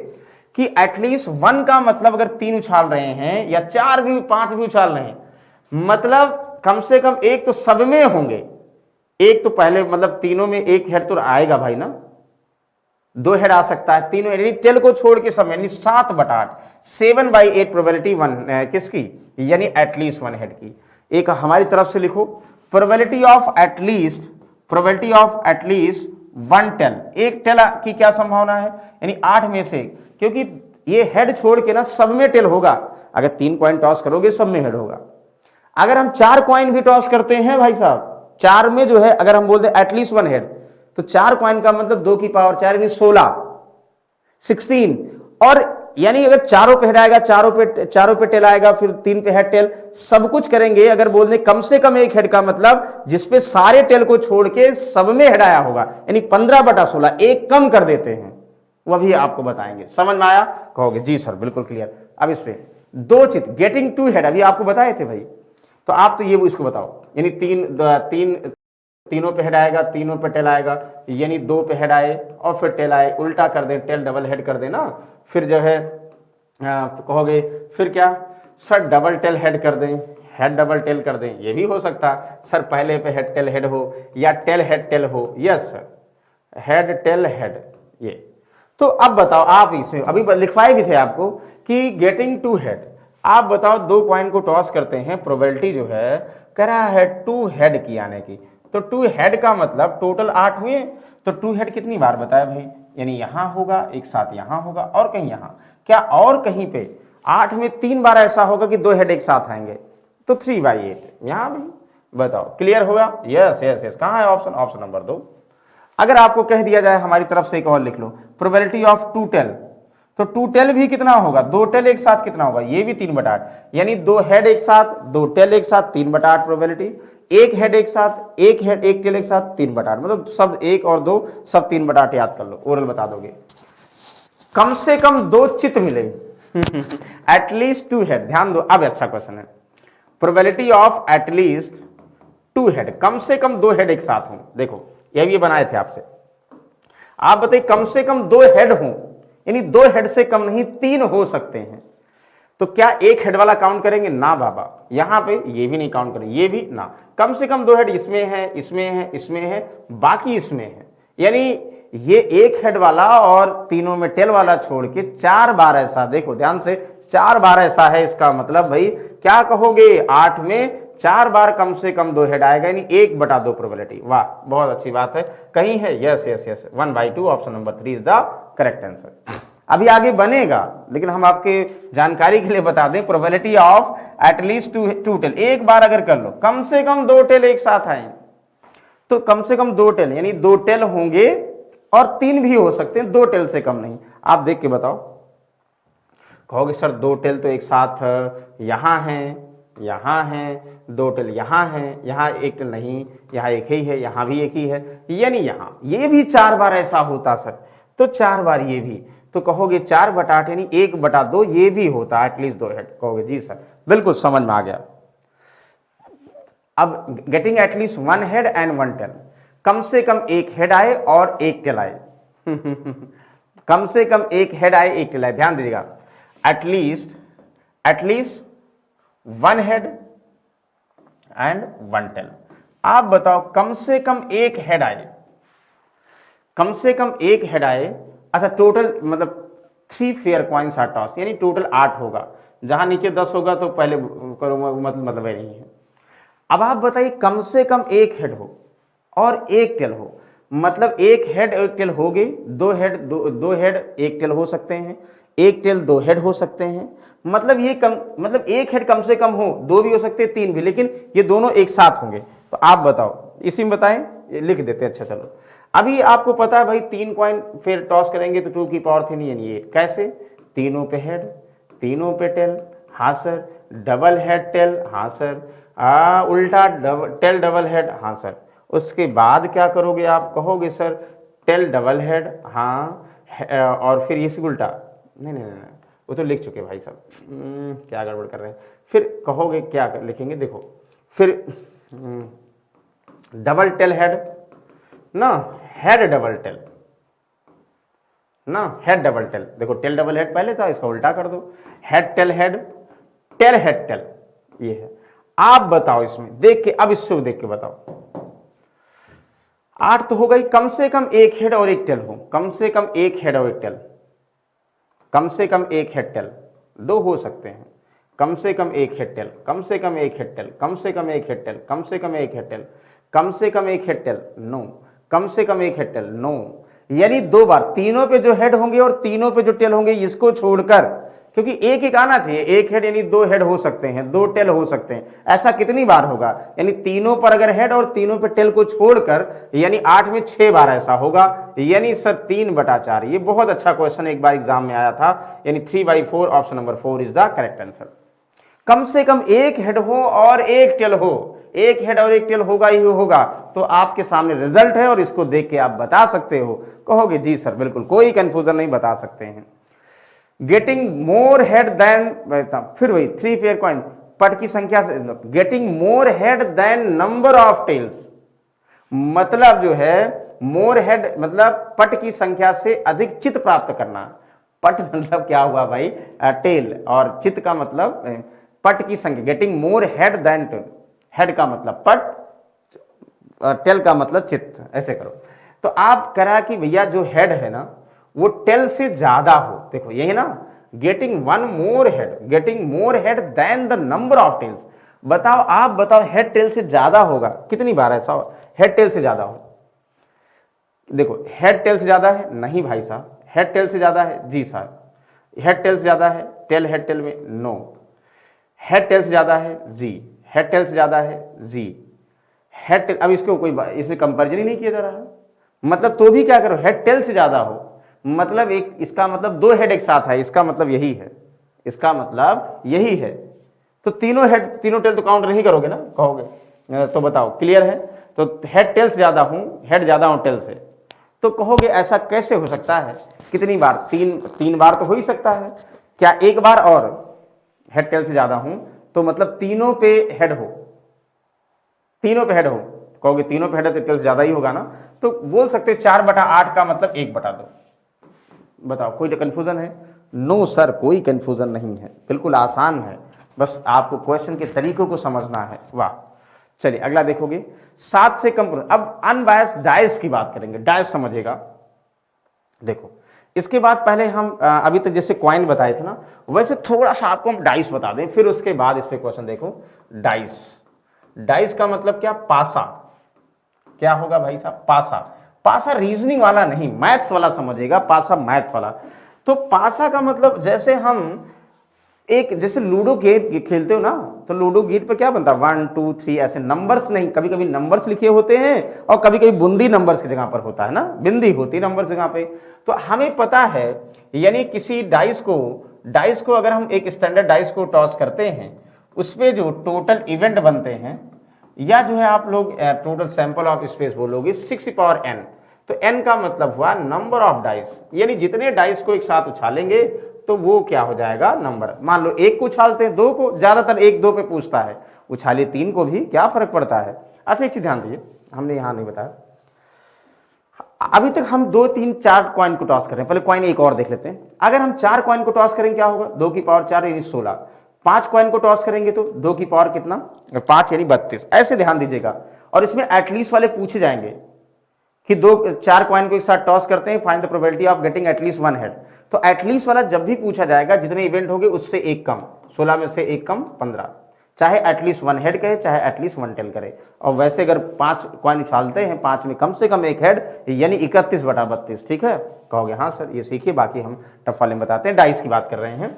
कि एटलीस्ट 1 का मतलब अगर 3 उछाल रहे हैं या 4 भी, 5 भी उछाल रहे हैं, मतलब कम से कम एक तो सब में होंगे। एक तो पहले मतलब तीनों में एक हेड तो आएगा भाई ना, 2 हेड आ सकता है, तीनों यानी टेल को छोड़ के सब, यानी 7/8, 7/8 प्रोबेबिलिटी 1 किसकी? यानी एटलीस्ट 1 हेड की। एक हमारी तरफ से लिखो, probability of at least, probability of at least 1 tail, एक टेल की क्या संभावना है? यानी 8 में से, क्योंकि ये हेड छोड़ के ना सब में टेल होगा। अगर 3 कॉइन टॉस करोगे सब में हेड होगा। अगर हम 4 कॉइन भी टॉस करते हैं भाई साहब, 4 में जो है अगर हम बोलते एटलीस्ट 1 हेड, तो 4 कॉइन का मतलब 2 की पावर 4 यानी 16 और यानी अगर चारों पे हेड आएगा, चारों पे टेल आएगा, फिर 3 पे हेड टेल, सब कुछ करेंगे। अगर बोल दें कम से कम एक हेड का मतलब जिसपे सारे टेल को छोड़ के सब में हेड आया होगा, यानी 15/16, एक कम कर देते हैं, वह भी आपको बताएंगे। समझ में आया? कहोगे जी सर बिल्कुल क्लियर। अब इस पे दो चित गेटिंग 2 हेड अभी आपको बताए थे भाई, तो आप तो ये इसको बताओ, यानी तीनों पे हेड आएगा, तीनों पे टेल आएगा, यानी 2 पे हेड आए और फिर टेल आए, उल्टा कर दें, टेल डबल हेड कर देना, फिर जो है कहोगे फिर क्या सर डबल टेल हेड कर दें, हेड डबल टेल कर दें, ये भी हो सकता सर पहले पे हेड टेल हेड हो या टेल हेड टेल हो। Yes sir, head tail head ये। तो अब बताओ आप इसमें अभी लिखवाए भी थे आपको कि गेटिंग 2 हेड, आप बताओ 2 कॉइन को टॉस करते हैं, प्रोबेबिलिटी जो है कह रहा है 2 हेड की आने की, तो 2 हेड का मतलब टोटल 8 हुए, तो 2 हेड कितनी बार बताया भाई, यानी यहां होगा एक साथ, यहां होगा और कहीं यहां, क्या और कहीं पे 8 में 3 बार ऐसा होगा कि 2 हेड एक साथ आएंगे, तो 3/8 यहां भी। बताओ क्लियर होगा? Yes yes yes. कहां है ऑप्शन? Option number 2। अगर आपको कह दिया जाए हमारी तरफ से एक और लिख लो, प्रोबेबिलिटी ऑफ 2 टेल, तो 2 टेल भी कितना होगा, 2 टेल एक साथ कितना होगा, ये भी 3/8, यानी 2 हेड एक साथ, 2 टेल एक साथ, 3/8 प्रोबेबिलिटी, एक हेड एक साथ, एक हेड एक टेल एक साथ, 3/8, मतलब सब 1 और 2 सब 3/8 याद कर लो, ओरल बता दोगे। कम से कम 2 चित मिले एटलीस्ट 2 हेड, ध्यान दो अब अच्छा क्वेश्चन है, प्रोबेबिलिटी ऑफ एटलीस्ट 2 हेड, कम से कम 2 हेड एक साथ हों। देखो ये भी बनाए थे आपसे, आप बताइए कम से कम 2 हेड हों, यानी 2 हेड से कम नहीं 3 हो सकते हैं, तो क्या एक हेड वाला काउंट करेंगे? ना बाबा, यहां पे ये भी नहीं काउंट करेंगे, ये भी ना, कम से कम 2 हेड इसमें है, इसमें है, इसमें है, बाकी इसमें है, यानी ये एक हेड वाला और तीनों में टेल वाला छोड़ के 4 बार ऐसा, देखो ध्यान से 4 बार ऐसा है, इसका मतलब भाई क्या कहोगे, 8 में 4 बार कम से कम 2 हेड आएगा, यानी 1/2 प्रोबेबिलिटी। वाह बहुत अच्छी बात है, कहीं है? Yes yes yes, 1/2, option number 3 is the correct answer. अभी आगे बनेगा, लेकिन हम आपके जानकारी के लिए बता दें, प्रोबेबिलिटी ऑफ एटलीस्ट 2 टेल, एक बार अगर कर लो कम से कम 2 टेल एक साथ आए, तो कम से कम 2 टेल, यानी 2 टेल होंगे और 3 भी हो सकते हैं, 2 टेल से कम नहीं। आप देख के बताओ, कहोगे सर 2 टेल तो एक साथ यहां है, 2 टेल यहां है, यहां एक टेल नहीं, यहां एक ही है, यहां भी एक ही है, यानी यहां ये भी 4 बार ऐसा होता सर, तो 4 बार ये भी, तो कहोगे 4/8 यानी 1/2 ये भी होता एटलीस्ट 2 हेड। कहोगे जी सर बिल्कुल समझ में आ गया। अब getting at least 1 head and 1 tail, कम से कम एक हेड आए और एक टेल आए कम से कम एक हेड आए एक टेल आए, ध्यान दीजिएगा, एटलीस्ट 1 हेड एंड 1 टेल। आप बताओ कम से कम एक हेड आए, कम से कम एक हेड आए, अच्छा टोटल मतलब 3 फेयर कॉइन्स आर टॉस, यानी टोटल 8 होगा, जहां नीचे 10 होगा तो पहले करूंगा, मतलब नहीं है। अब आप बताइए कम से कम एक हेड हो और एक टेल हो, मतलब एक हेड एक टेल हो गए, 2 हेड एक टेल हो सकते हैं, एक टेल 2 हेड हो सकते हैं, मतलब ये मतलब एक हेड कम से कम हो, 2 भी हो सकते हैं 3 भी, लेकिन ये दोनों एक साथ होंगे। तो आप बताओ इसी में बताएं, लिख देते हैं। अच्छा चलो, अभी आपको पता है भाई 3 कॉइन फिर टॉस करेंगे तो 2 की पावर 3 यानी 8, कैसे? तीनों पे हेड, तीनों पे टेल, हाँ सर, डबल हेड टेल, हाँ सर, उल्टा टेल डबल हेड, हाँ सर, उसके बाद क्या करोगे आप? कहोगे सर टेल डबल हेड, हाँ, और फिर इस उल्टा, नहीं, वो तो लिख चुके भाई साहब, क्या गड़बड़ कर रहे हैं, फिर कहोगे क्या लिखेंगे, देखो फिर डबल टेल हेड ना, हेड डबल टेल ना, हेड डबल टेल, देखो टेल डबल हेड पहले था, इसका उल्टा कर दो, head tail head, tail head tail, ये है। आप बताओ इसमें देख के, अब इसको देख के बताओ, 8 तो हो गई, कम से कम एक हेड और एक टेल हो, कम से कम एक हेड और एक टेल, कम से कम एक हेड टेल, 2 हो सकते हैं, कम से कम एक हेड टेल, कम से कम एक हेड टेल, कम से कम एक हेड टेल, कम से कम एक हेड टेल, कम से कम एक हेड टेल, नो, कम से कम एक हेड टेल, नो, यानी 2 बार, तीनों पे जो हेड होंगे और तीनों पे जो टेल होंगे इसको छोड़कर, क्योंकि एक एक आना चाहिए, एक हेड यानी दो हेड हो सकते हैं, दो टेल हो सकते हैं, ऐसा कितनी बार होगा, यानी तीनों पर अगर हेड और तीनों पे टेल को छोड़कर यानी 8 में 6 बार ऐसा होगा, यानी सर 3/4। ये बहुत अच्छा क्वेश्चन एक बार एग्जाम में आया था, यानी 3/4, option number 4 is the correct answer. कम से कम एक हेड हो और एक टेल हो, एक हेड और एक टेल होगा ही होगा, तो आपके सामने रिजल्ट है और इसको देख के आप बता सकते हो। कहोगे जी सर बिल्कुल, कोई कंफ्यूजन नहीं, बता सकते हैं। गेटिंग मोर हेड देन, फिर वही 3 पेयर कॉइन, पट की संख्या से, getting more head than number of tails, मतलब जो है मोर हेड मतलब पट की संख्या से अधिक चित प्राप्त करना। पट मतलब क्या हुआ भाई, टेल, और चित का मतलब पट की संख्या, getting more head than tail, head का मतलब पट, टेल का मतलब चित, ऐसे करो। तो आप करा कि भैया जो हेड है ना वो टेल से ज्यादा हो, देखो यही ना, getting one more head, getting more head than the number of tails. बताओ, आप बताओ, हेड टेल से ज्यादा होगा कितनी बार ऐसा हो, हेड टेल से ज्यादा हो, देखो हेड टेल से ज्यादा है, नहीं भाई साहब, हेड टेल से ज्यादा है, जी साहब, हेड टेल से ज्यादा है, टेल हेड टेल में, नो, हेड टेल से ज्यादा है, जी, हेड टेल से ज्यादा है, जी, हेड टेल, अब इसको कोई इसमें कंपैरिजन ही नहीं किया जा रहा है, मतलब तो भी क्या करो, हेड टेल से ज्यादा हो, मतलब एक, इसका मतलब दो हेड एक साथ है, इसका मतलब यही है, इसका मतलब यही है, तो तीनों हेड तीनों टेल तो काउंट नहीं करोगे ना, कहोगे, तो बताओ क्लियर है, तो हेड टेल से ज्यादा हूं, हेड ज्यादा हूं टेल से, तो कहोगे ऐसा कैसे हो सकता है, कितनी बार, तीन बार तो हो ही सकता है, क्या एक बार और हेड टेल से ज्यादा हूं, तो मतलब तीनों पे हेड हो, तीनों पे हेड हो, कहोगे तीनों पे हेड है तो टेल से ज्यादा ही होगा ना, तो बोल सकते 4/8 का मतलब 1/2। बताओ कोई कंफ्यूजन है? नो सर, कोई कंफ्यूजन नहीं है, बिल्कुल आसान है, बस आपको क्वेश्चन के तरीकों को समझना है। वाह, चलिए अगला देखोगे, 7 से कम। अब अनबायस्ड डाइस की बात करेंगे, डाइस समझेगा। देखो इसके बाद पहले हम अभी तक जैसे कॉइन बताए थे ना, वैसे थोड़ा सा आपको हम डाइस बता दें, फिर उसके बाद इस पे क्वेश्चन देखो। डाइस, डाइस का मतलब क्या, पासा, क्या होगा भाई साहब, पासा। पासा रीजनिंग वाला नहीं, मैथ्स वाला समझेगा, पासा मैथ्स वाला। तो पासा का मतलब जैसे हम एक, जैसे लूडो गेट खेलते हो ना, तो लूडो गेट पर क्या बनता है, 1 2 3 ऐसे नंबर्स नहीं, कभी कभी नंबर्स लिखे होते हैं और कभी कभी बूंदी नंबर्स की जगह पर होता है ना, बिंदी होती नंबर्स जगह पे। तो हमें पता है, यानी किसी डाइस को अगर हम एक स्टैंडर्ड डाइस को टॉस करते हैं, उसपे जो टोटल इवेंट बनते हैं, या जो है आप लोग टोटल सैंपल ऑफ स्पेस बोलोगे 6 पावर n, तो n का मतलब हुआ नंबर ऑफ डाइस, यानी जितने डाइस को एक साथ उछालेंगे तो वो क्या हो जाएगा, नंबर। मान लो एक को उछालते हैं, दो को, ज्यादातर 1 2 पे पूछता है, उछाले 3 को भी, क्या फर्क पड़ता है। अच्छा एक चीज ध्यान दीजिए, हमने यहां नहीं बताया, अभी तक हम 2 3 4 कॉइन को टॉस कर रहे हैं, पहले कॉइन एक और देख लेते हैं। अगर हम 4 कॉइन को टॉस करेंगे क्या होगा, 2 की पावर 4 यानी 16। 5 कॉइन को टॉस करेंगे तो 2 की पावर कितना, 5 यानी 32। ऐसे ध्यान दीजिएगा, और इसमें एटलीस्ट वाले पूछे जाएंगे कि 4 कॉइन को एक साथ टॉस करते हैं, find the probability of getting at least 1 head. तो एटलीस्ट वाला जब भी पूछा जाएगा, जितने इवेंट होंगे उससे एक कम, 16 में से एक कम 15, चाहे एटलीस्ट 1 हेड कहे, चाहे एटलीस्ट 1 टेल करे। और वैसे अगर 5 कॉइन उछालते हैं, 5 में कम से कम एक हेड, यानी 31/32। ठीक है, कहोगे हाँ सर ये सीखिए, बाकी हम टफ वाले में बताते हैं। डाइस की बात कर रहे हैं,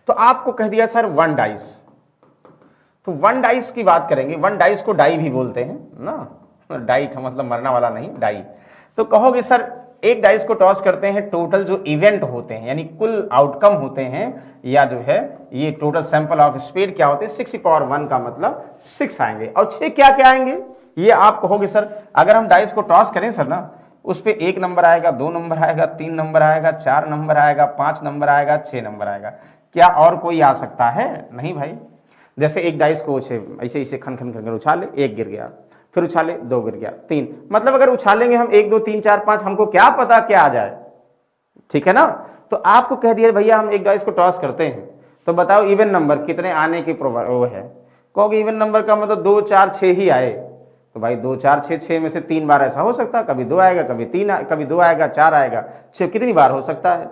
तो आपको कह दिया सर 1 डाइस, तो 1 डाइस की बात करेंगे। 1 डाइस को डाई भी बोलते हैं ना, डाई का मतलब मरना वाला नहीं, डाई। तो कहोगे सर एक डाइस को टॉस करते हैं, टोटल जो इवेंट होते हैं, यानी कुल आउटकम होते हैं, या जो है ये टोटल सैंपल ऑफ स्पीड क्या होते हैं, 6 पावर 1 का मतलब 6 आएंगे। और 6 क्या क्या आएंगे, ये आप कहोगे सर अगर हम डाइस को टॉस करें सर ना, उस पर 1 नंबर आएगा, 2 नंबर आएगा, 3 नंबर आएगा, 4 नंबर आएगा, 5 नंबर आएगा, 6 नंबर आएगा। क्या और कोई आ सकता है? नहीं भाई। जैसे एक डाइस को ऐसे ऐसे खन खन खन उछाले, 1 गिर गया, फिर उछाले 2 गिर गया, 3, मतलब अगर उछालेंगे हम 1 2 3 4 5, हमको क्या पता क्या आ जाए, ठीक है ना। तो आपको कह दिया भैया हम एक डाइस को टॉस करते हैं, तो बताओ इवन नंबर कितने आने की वो है। कहोगे इवन नंबर का मतलब 2 4 6 ही आए, तो भाई 2 4 6, 6 में से 3 बार ऐसा हो सकता है, कभी 2 आएगा, कभी 3, कभी 2 आएगा, 4 आएगा, 6 कितनी बार हो सकता है,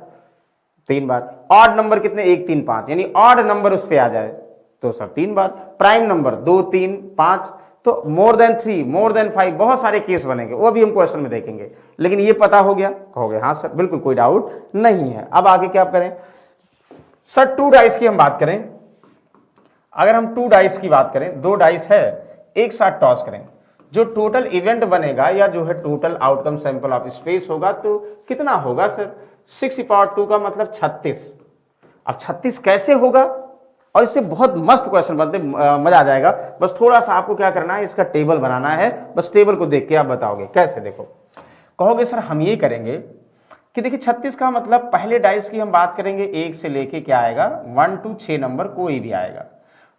3 बार। ऑड नंबर कितने, 1 3 5, यानी ऑड नंबर उस पर आ जाए तो सर 3 बार। प्राइम नंबर 2 3 5, तो मोर देन 3, मोर देन 5, बहुत सारे केस बनेंगे, वो भी हम क्वेश्चन में देखेंगे। लेकिन ये पता हो गया, कहोगे हाँ सर बिल्कुल कोई डाउट नहीं है। अब आगे क्या करें, सर 2 डाइस की हम बात करें, अगर हम 2 डाइस की बात करें, 2 डाइस है, एक साथ टॉस करें, जो टोटल इवेंट बनेगा या जो है total outcome sample of space होगा तो कितना होगा सर? 6 का मतलब 36। अब 36 कैसे होगा? और इससे बहुत मस्त क्वेश्चन बनते, मजा आ जाएगा। बस थोड़ा सा आपको क्या करना है, इसका टेबल बनाना है। बस टेबल को देख के आप बताओगे कैसे। देखो, कहोगे सर हम ये करेंगे कि देखिए 36 का मतलब पहले डाइस की हम बात करेंगे, 1 से लेके क्या आएगा 1 to 6 नंबर कोई भी आएगा।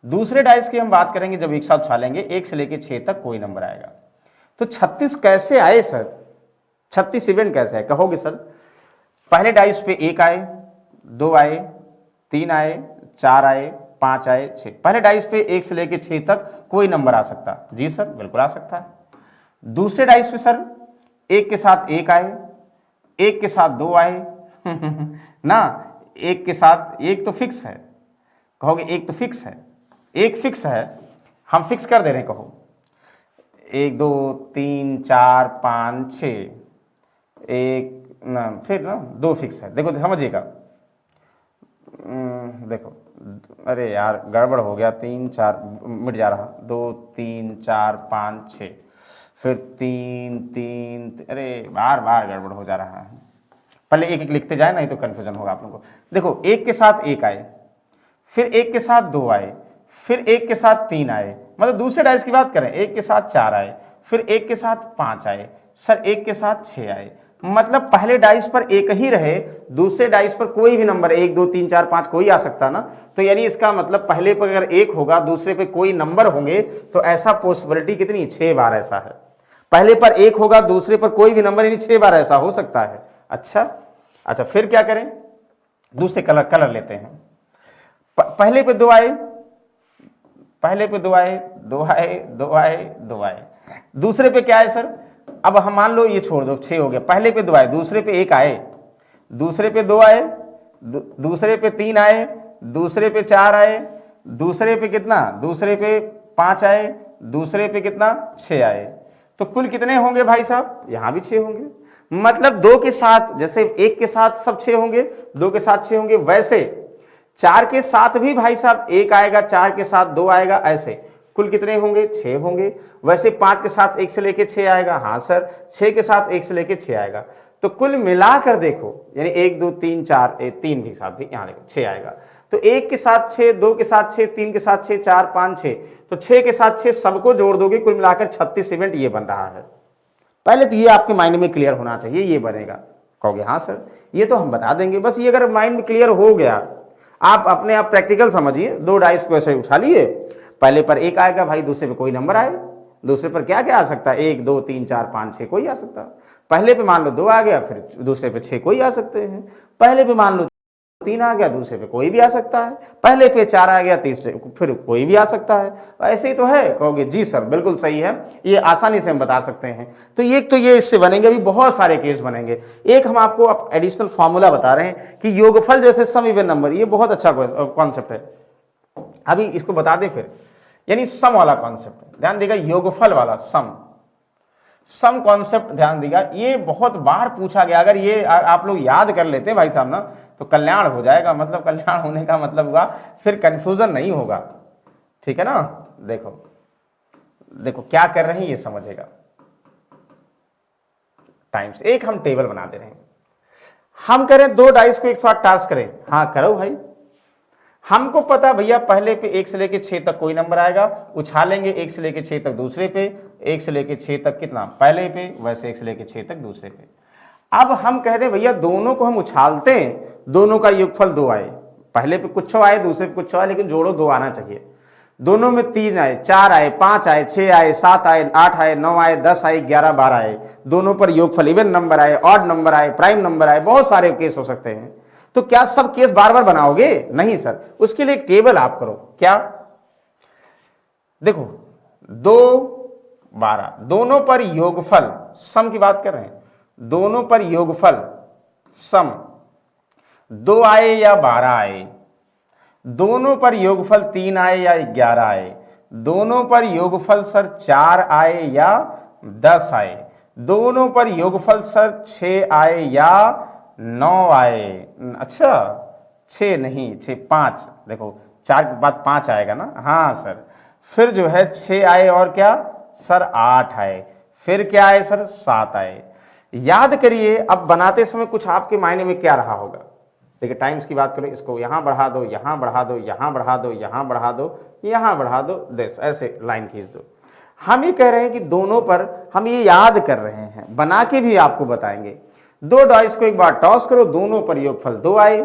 दूसरे डाइस की हम बात करेंगे, जब एक साथ उछालेंगे 1 से लेके 6 तक कोई नंबर आएगा। तो 36 कैसे आए सर? 36 इवेंट कैसे आए कहोगे सर? पहले डाइस पे 1 आए, 2 आए, 3 आए, 4 आए, 5 आए, 6। पहले डाइस पे 1 से लेके 6 तक कोई नंबर आ सकता? जी सर बिल्कुल आ सकता है। दूसरे डाइस पे सर 1 के साथ 1 आए, 1 के साथ 2 आए ना, 1 के साथ 1 तो फिक्स है। कहोगे 1 तो फिक्स है, 1 फिक्स है, हम फिक्स कर दे रहे हैं। कहो 1 2 3 4 5 6, 1 ना, फिर ना 2 फिक्स है। देखो समझिएगा, देखो अरे यार गड़बड़ हो गया, 3 4 मिट जा रहा, 2 3 4 5 6, फिर 3 3, अरे बार बार गड़बड़ हो जा रहा है। पहले एक एक लिखते जाए, नहीं तो कंफ्यूजन होगा आप लोगों को। देखो 1 के साथ 1 आए, फिर 1 के साथ 2 आए, फिर 1 के साथ 3 आए, मतलब दूसरे डाइस की बात करें 1 के साथ 4 आए, फिर 1 के साथ 5 आए, सर 1 के साथ 6 आए। मतलब पहले डाइस पर 1 ही रहे, दूसरे डाइस पर कोई भी नंबर 1 2 3 4 5 कोई आ सकता ना। तो यानी इसका मतलब पहले पर अगर 1 होगा, दूसरे पे कोई नंबर होंगे, तो ऐसा पॉसिबिलिटी कितनी? 6 बार ऐसा है। पहले पर 1 होगा, दूसरे पर कोई भी नंबर, यानी 6 बार ऐसा हो सकता है। अच्छा फिर क्या करें? दूसरे कलर लेते हैं। पहले पे 2 आए, पहले पे 2 आए, 2 आए, 2 आए, 2 आए। दूसरे पे क्या है सर? अब हम मान लो ये छोड़ दो, 6 हो गया। पहले पे 2 आए, दूसरे पे 1 आए, दूसरे पे 2 आए, दूसरे पे 3 आए, दूसरे पे 4 आए, दूसरे पे कितना? दूसरे पे 5 आए, दूसरे पे कितना? 6 आए। तो कुल कितने होंगे भाई साहब? यहां भी 6 होंगे। मतलब 2 के साथ, जैसे 1 के साथ सब 6 होंगे, 2 के साथ 6 होंगे, वैसे 4 के साथ भी भाई साहब 1 आएगा, 4 के साथ 2 आएगा, ऐसे कुल कितने होंगे? 6 होंगे। वैसे 5 के साथ 1 से लेके 6 आएगा, हाँ सर 6 के साथ 1 से लेके 6 आएगा। तो कुल मिलाकर देखो, यानी 1 2 3 4, 3 के साथ भी यहाँ देखो 6 आएगा। तो 1 के साथ 6, 2 के साथ 6, 3 के साथ 6, 4 5 6, तो 6 के साथ 6 सबको जोड़ दोगे, कुल मिलाकर 36 इवेंट ये बन रहा है। पहले तो ये आपके माइंड में क्लियर होना चाहिए, ये बनेगा। कहोगे हाँ सर ये तो हम बता देंगे, बस ये अगर माइंड में क्लियर हो गया, आप अपने आप प्रैक्टिकल समझिए। 2 डाइस को ऐसे उठा लिए, पहले पर 1 आएगा भाई, दूसरे पे कोई नंबर आए, दूसरे पर क्या क्या आ सकता है? 1 2 3 4 5 6 कोई आ सकता है। पहले पे मान लो 2 आ गया, फिर दूसरे पे 6 कोई आ सकते हैं। पहले पे मान लो 3 आ गया, दूसरे पे कोई भी आ सकता है। पहले पे 4 आ गया, तीसरे फिर कोई भी आ सकता है। ऐसे ही तो है। कहोगे जी सर बिल्कुल सही है, ये आसानी से हम बता सकते हैं। तो ये इससे बनेंगे, अभी बहुत सारे केस बनेंगे। एक हम आपको एडिशनल फॉर्मूला बता रहे हैं कि योगफल जैसे सम इवन नंबर, ये बहुत अच्छा कॉन्सेप्ट है। अभी इसको बता दें फिर, यानी सम वाला कॉन्सेप्ट ध्यान देगा, योगफल वाला सम कॉन्सेप्ट ध्यान देगा। ये बहुत बार पूछा गया, अगर ये आप लोग याद कर लेते भाई साहब ना, तो कल्याण हो जाएगा। मतलब कल्याण होने का मतलब हुआ फिर कंफ्यूजन नहीं होगा, ठीक है ना। देखो क्या कर रहे हैं ये समझेगा। टाइम्स एक हम टेबल बना दे रहे हैं, हम करें 2 डाइस को एक साथ टास्क करें। हाँ करो भाई, हमको पता भैया पहले पे 1 से लेके 6 तक कोई नंबर आएगा, उछालेंगे 1 से लेके 6 तक दूसरे पे, 1 से लेके 6 तक कितना पहले पे, वैसे 1 से लेके 6 तक दूसरे पे। अब हम कह दे भैया दोनों को हम उछालते हैं, दोनों का योगफल 2 आए, पहले पे कुछ आए, दूसरे पे कुछ आए, लेकिन जोड़ो 2 आना चाहिए। दोनों में 3 आए, 4 आए, 5 आए, 6 आए, 7 आए, 8 आए, 9 आए, 10 आए, 11 12 आए। दोनों पर योगफल इवन नंबर आए, ऑड नंबर आए, प्राइम नंबर आए, बहुत सारे केस हो सकते हैं। तो क्या सब केस बार बार बनाओगे? नहीं सर, उसके लिए एक टेबल आप करो। क्या? देखो 2 12, दोनों पर योगफल सम की बात कर रहे हैं, दोनों पर योगफल सम 2 आए या 12 आए, दोनों पर योगफल 3 आए या 11 आए, दोनों पर योगफल सर 4 आए या 10 आए, दोनों पर योगफल सर 6 आए या 9 आए। अच्छा 6 नहीं, 6 5, देखो 4 के बाद 5 आएगा ना, हाँ सर। फिर जो है 6 आए और क्या सर 8 आए, फिर क्या आए सर 7 आए। याद करिए अब बनाते समय कुछ आपके मायने में क्या रहा होगा। देखिए टाइम्स की बात करो, इसको यहाँ बढ़ा दो, यहाँ बढ़ा दो, यहाँ बढ़ा दो, यहाँ बढ़ा दो, यहाँ बढ़ा दो, देश ऐसे लाइन खींच दो। हम ये कह रहे हैं कि दोनों पर हम ये याद कर रहे हैं, बना के भी आपको बताएंगे। 2 डाइस को एक बार टॉस करो, दोनों पर योगफल 2 आए,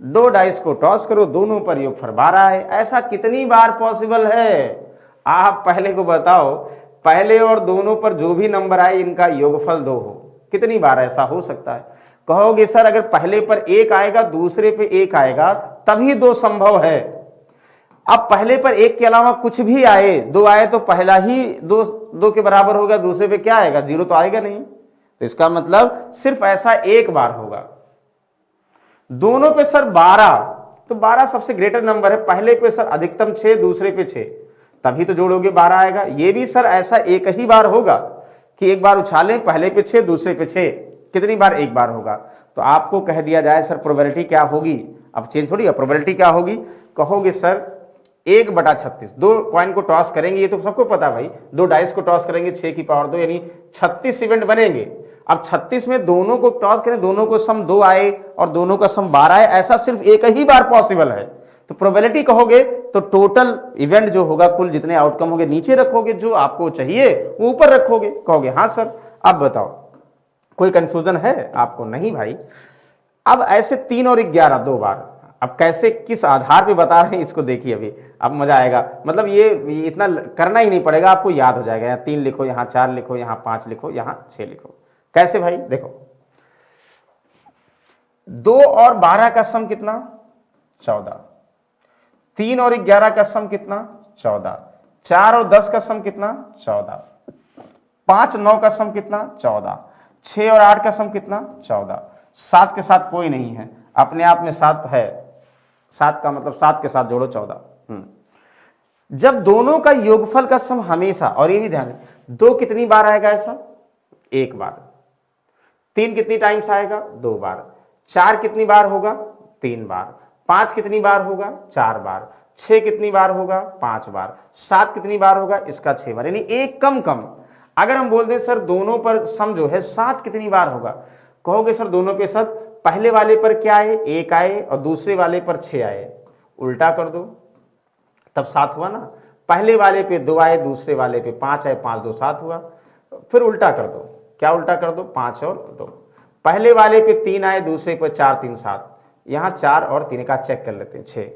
2 डाइस को टॉस करो, दोनों पर योगफल 12 आए। ऐसा कितनी बार पॉसिबल है? आप पहले को बताओ, पहले और दोनों पर जो भी नंबर आए इनका योगफल 2 हो, कितनी बार ऐसा हो सकता है? कहोगे सर अगर पहले पर 1 आएगा दूसरे पे 1 आएगा तभी 2 संभव है। अब पहले पर 1 के अलावा कुछ भी आए, 2 आए तो पहला ही 2 के बराबर होगा, दूसरे पे क्या आएगा 0 तो आएगा नहीं। तो इसका मतलब सिर्फ ऐसा एक बार होगा। दोनों पे सर 12, तो 12 सबसे ग्रेटर नंबर है, पहले पे सर अधिकतम 6, दूसरे पे 6, तभी तो जोड़ोगे 12 आएगा। ये भी सर ऐसा एक ही बार होगा कि एक बार उछालें, पहले पे 6 दूसरे पे 6, कितनी बार? एक बार होगा। तो आपको कह दिया जाए सर प्रोबेबिलिटी क्या होगी, अब चेंज थोड़ी है, प्रोबेबिलिटी क्या होगी? कहोगे सर 1/36। 2 कॉइन को टॉस करेंगे, ये तो सबको पता भाई, 2 डाइस को टॉस करेंगे 6 की पावर 2 यानी 36 इवेंट बनेंगे। अब 36 में दोनों को टॉस करें, दोनों को सम 2 आए और दोनों का सम 12 आए, ऐसा सिर्फ एक ही बार पॉसिबल है। तो प्रोबेबिलिटी कहोगे तो टोटल इवेंट जो होगा, कुल जितने आउटकम होंगे नीचे रखोगे, जो आपको चाहिए वो ऊपर रखोगे। कहोगे हाँ सर। अब बताओ कोई कंफ्यूजन है आपको? नहीं भाई। अब ऐसे 3 और 11 2 बार, अब कैसे किस आधार पे बता रहे हैं इसको देखिए, अभी अब मजा आएगा। मतलब ये इतना करना ही नहीं पड़ेगा, आपको याद हो जाएगा। यहाँ 3 लिखो, यहाँ 4 लिखो, यहाँ 5 लिखो, यहाँ 6 लिखो। कैसे भाई? देखो 2 और 12 का सम कितना? 14। 3 और 11 का सम कितना? 14। 4 और 10 का सम कितना? 14। 5 9 का सम कितना? 14। 6 और 8 का सम कितना? 14। 7 के साथ कोई नहीं है, अपने आप में 7 है, 7 का मतलब 7 के साथ जोड़ो 14। जब दोनों का योगफल का सम हमेशा, और ये भी ध्यान, 2 कितनी बार आएगा ऐसा? 1 बार। 3 कितनी टाइम्स आएगा? 2 बार। 4 कितनी बार होगा? 3 बार। 5 कितनी बार होगा? 4 बार। 6 कितनी बार होगा? 5 बार। 7 कितनी बार होगा? इसका 6 बार, यानी एक कम कम। अगर हम बोल दें सर दोनों पर सम जो है 7 कितनी बार होगा, कहोगे सर दोनों पे सर पहले वाले पर क्या आए? 1 आए और दूसरे वाले पर 6 आए, उल्टा कर दो तब 7 हुआ ना। पहले वाले पे 2 आए, दूसरे वाले पे 5 आए, 5 2 7 हुआ। फिर उल्टा कर दो, क्या उल्टा कर दो? 5 और 2। पहले वाले पे 3 आए, दूसरे पर 4 3 7, यहाँ 4 और 3 का चेक कर लेते हैं 6।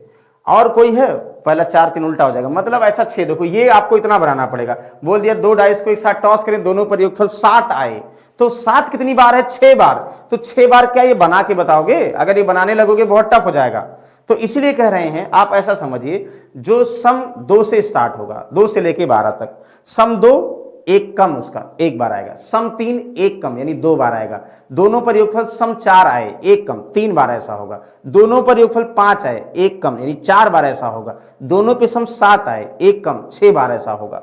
और कोई है? पहला 4 3 उल्टा हो जाएगा, मतलब ऐसा 6। देखो ये आपको इतना बनाना पड़ेगा। बोल दिया 2 डाइस को एक साथ टॉस करें, दोनों पर योगफल 7 आए, तो 7 कितनी बार है? 6 बार। तो 6 बार क्या ये बना के बताओगे? अगर ये बनाने लगोगे बहुत टफ हो जाएगा। तो इसलिए कह रहे हैं आप ऐसा समझिए, जो सम 2 से स्टार्ट होगा, 2 से लेके 12 तक, सम 2 एक कम उसका 1 बार आएगा, सम 3 1 कम यानी 2 बार आएगा। दोनों पर योगफल सम 4 आए 1 कम 3 बार ऐसा होगा। दोनों पर योगफल 5 आए 1 कम यानी 4 बार ऐसा होगा। दोनों पे सम 7 आए 1 कम 6 बार ऐसा होगा।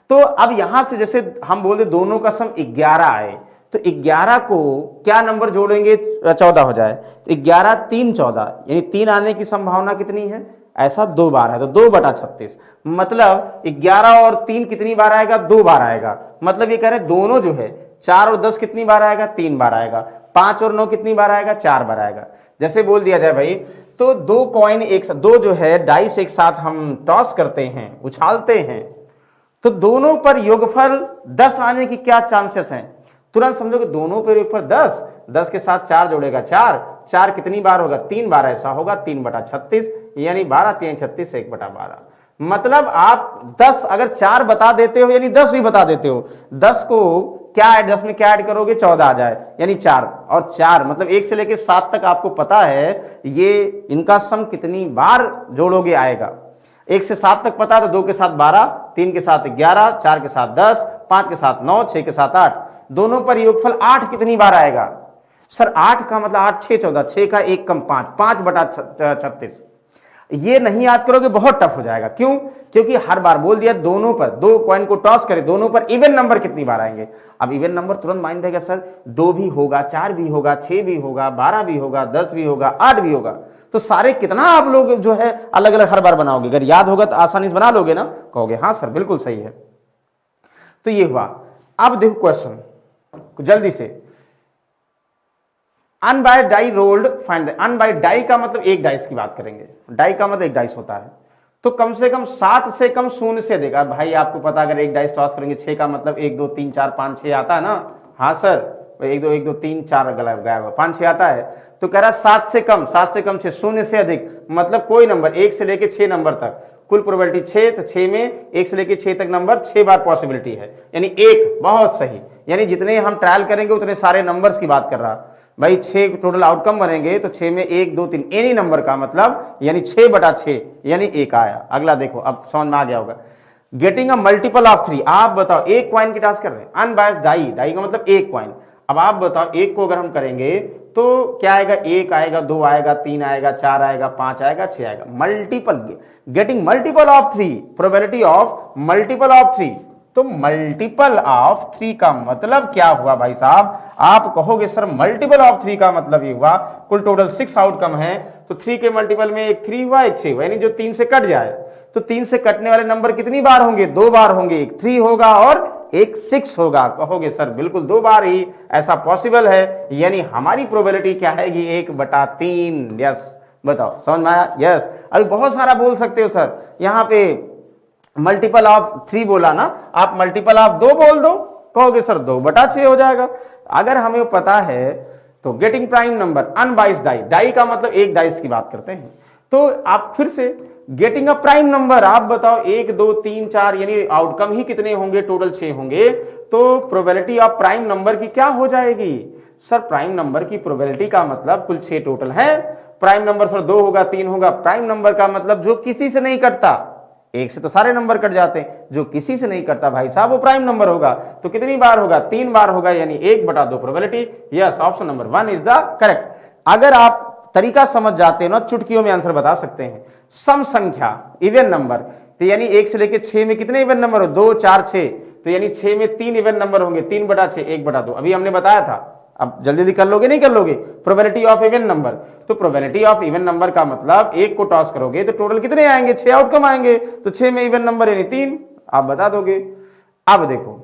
तो अब यहां से जैसे हम बोल दे दोनों का सम 11 आए, तो 11 को क्या नंबर जोड़ेंगे 14 हो जाए, तो 11 3 14 यानी 3 आने की संभावना कितनी है? ऐसा 2 बार है, तो 2/36 मतलब 11 और 3 कितनी बार आएगा? 2 बार आएगा। मतलब ये कह रहे हैं दोनों जो है 4 और 10 कितनी बार आएगा? 3 बार आएगा। 5 और 9 कितनी बार आएगा? 4 बार आएगा। जैसे बोल दिया जाए भाई, तो 2 कॉइन एक साथ, 2 जो है डाइस एक साथ हम टॉस करते हैं, उछालते हैं, तो दोनों पर योगफल 10 आने की क्या चांसेस हैं? तुरंत समझो कि दोनों पर योगफल 10, 10 के साथ 4 जोड़ेगा 4, 4 कितनी बार होगा? 3 बार ऐसा होगा, 3/36 यानी 12 3 36 1/12। मतलब आप 10 अगर 4 बता देते हो यानी 10 भी बता देते हो, 10 को क्या 10 में क्या ऐड करोगे? 14 आ जाए यानी 4 और 4 मतलब 1 से लेकर 7 तक आपको पता है ये इनका सम कितनी बार जोड़ोगे आएगा। 1 से 7 तक पता है, तो 2 के साथ 12, 3 के साथ 11, 4 के साथ 10, 5 के साथ 9, 6 के साथ 8। दोनों पर योगफल 8 कितनी बार आएगा? सर 8 का मतलब 8 6 14, 6 का 1 कम 5, 5/36। ये नहीं याद करोगे बहुत टफ हो जाएगा। क्यों? क्योंकि हर बार बोल दिया दोनों पर, दो कॉइन को टॉस करें, दोनों पर इवन नंबर कितनी बार आएंगे। अब इवन नंबर तुरंत माइंड रहेगा सर 2 भी होगा, 4 भी होगा, 6 भी होगा, 12 भी होगा, 10 भी होगा, 8 भी होगा। तो सारे कितना आप लोग जो है अलग अलग हर बार बनाओगे। अगर याद होगा तो आसानी से बना लोगे ना, कहोगे हाँ सर बिल्कुल सही है। तो ये हुआ। अब देखो क्वेश्चन जल्दी से, unbiased die rolled find the. Unbiased die का मतलब एक डाइस की बात करेंगे, डाई का मतलब एक डाइस होता है, तो कम से कम 7 से कम शून्य से देगा। भाई आपको पता अगर एक डाइस टॉस करेंगे 6 का मतलब 1 2 3 4 5 6 आता है ना। हाँ सर 1 2 3 4 गलत गया 5 6 आता है। तो कह रहा 7 से कम 6, शून्य से अधिक मतलब कोई नंबर 1 से लेके 6 नंबर तक, कुल प्रोबेबिलिटी 6, तो 6 में 1 से लेके 6 तक नंबर 6 बार पॉसिबिलिटी है, यानी 1। बहुत सही, यानी जितने हम ट्रायल करेंगे उतने सारे नंबर्स की बात कर रहा भाई। 6 टोटल आउटकम बनेंगे तो 6 में 1 2 3 एनी नंबर का मतलब यानी 6/6 यानी 1 आया। अगला देखो, अब समझ में आ गया होगा। Getting a multiple of 3। आप बताओ एक क्वाइन की टास्क कर रहे हैं, अनबायस्ड डाई, डाई का मतलब एक क्वाइन। अब आप बताओ एक को अगर हम करेंगे तो क्या आएगा, 1 आएगा, 2 आएगा, 3 आएगा, 4 आएगा, 5 आएगा, 6 आएगा। Multiple, getting multiple of 3, probability of multiple of 3। तो मल्टीपल ऑफ 3 का मतलब क्या हुआ भाई साहब? आप कहोगे सर मल्टीपल ऑफ 3 का मतलब ये हुआ कुल टोटल 6 आउटकम है, तो 3 के मल्टीपल में एक 3 हुआ, एक 6 हुआ, यानी जो 3 से कट जाए। तो 3 से कटने वाले नंबर कितनी बार होंगे? 2 बार होंगे, एक 3 होगा और एक 6 होगा। कहोगे सर बिल्कुल 2 बार ही ऐसा पॉसिबल है, यानी हमारी प्रोबेबिलिटी क्या है? 1/3। यस, बताओ समझ में आया? यस। अभी बहुत सारा बोल सकते हो सर, यहां पे मल्टीपल ऑफ 3 बोला ना, आप मल्टीपल ऑफ 2 बोल दो, कहोगे सर 2/6 हो जाएगा। अगर हमें पता है तो getting prime number unbiased die, die का मतलब एक डाइस की बात करते हैं। तो आप फिर से गेटिंग अ प्राइम नंबर, आप बताओ 1 2 3 4 यानी आउटकम ही कितने होंगे? टोटल 6 होंगे। तो प्रोबेबिलिटी ऑफ प्राइम नंबर की क्या हो जाएगी? सर प्राइम नंबर की प्रोबेबिलिटी का मतलब कुल 6 टोटल है। प्राइम नंबर सर 2 होगा, 3 होगा। प्राइम नंबर का मतलब जो किसी से नहीं कटता, एक से तो सारे नंबर कट जाते हैं, जो किसी से नहीं कटता भाई साहब वो प्राइम नंबर होगा। तो कितनी बार होगा? 3 बार होगा, यानी 1/2 probability. Yes, option number 1 is the correct. अगर आप तरीका समझ जाते हैं ना, चुटकियों में आंसर बता सकते हैं। सम संख्या, इवन नंबर, तो यानी 1 से लेके 6 में कितने इवन नंबर हो? 2 4 6, तो यानी 6 में 3 इवन नंबर होंगे, 3/6 1/2। अभी हमने बताया था, अब जल्दी जल्दी कर लोगे नहीं कर लोगे? प्रोबेबिलिटी ऑफ इवन नंबर, तो प्रोबेबिलिटी ऑफ इवन नंबर का मतलब एक को टॉस करोगे तो टोटल कितने आएंगे? 6 आउटकम आएंगे, तो 6 में इवन नंबर यानी 3, आप बता दोगे। अब देखो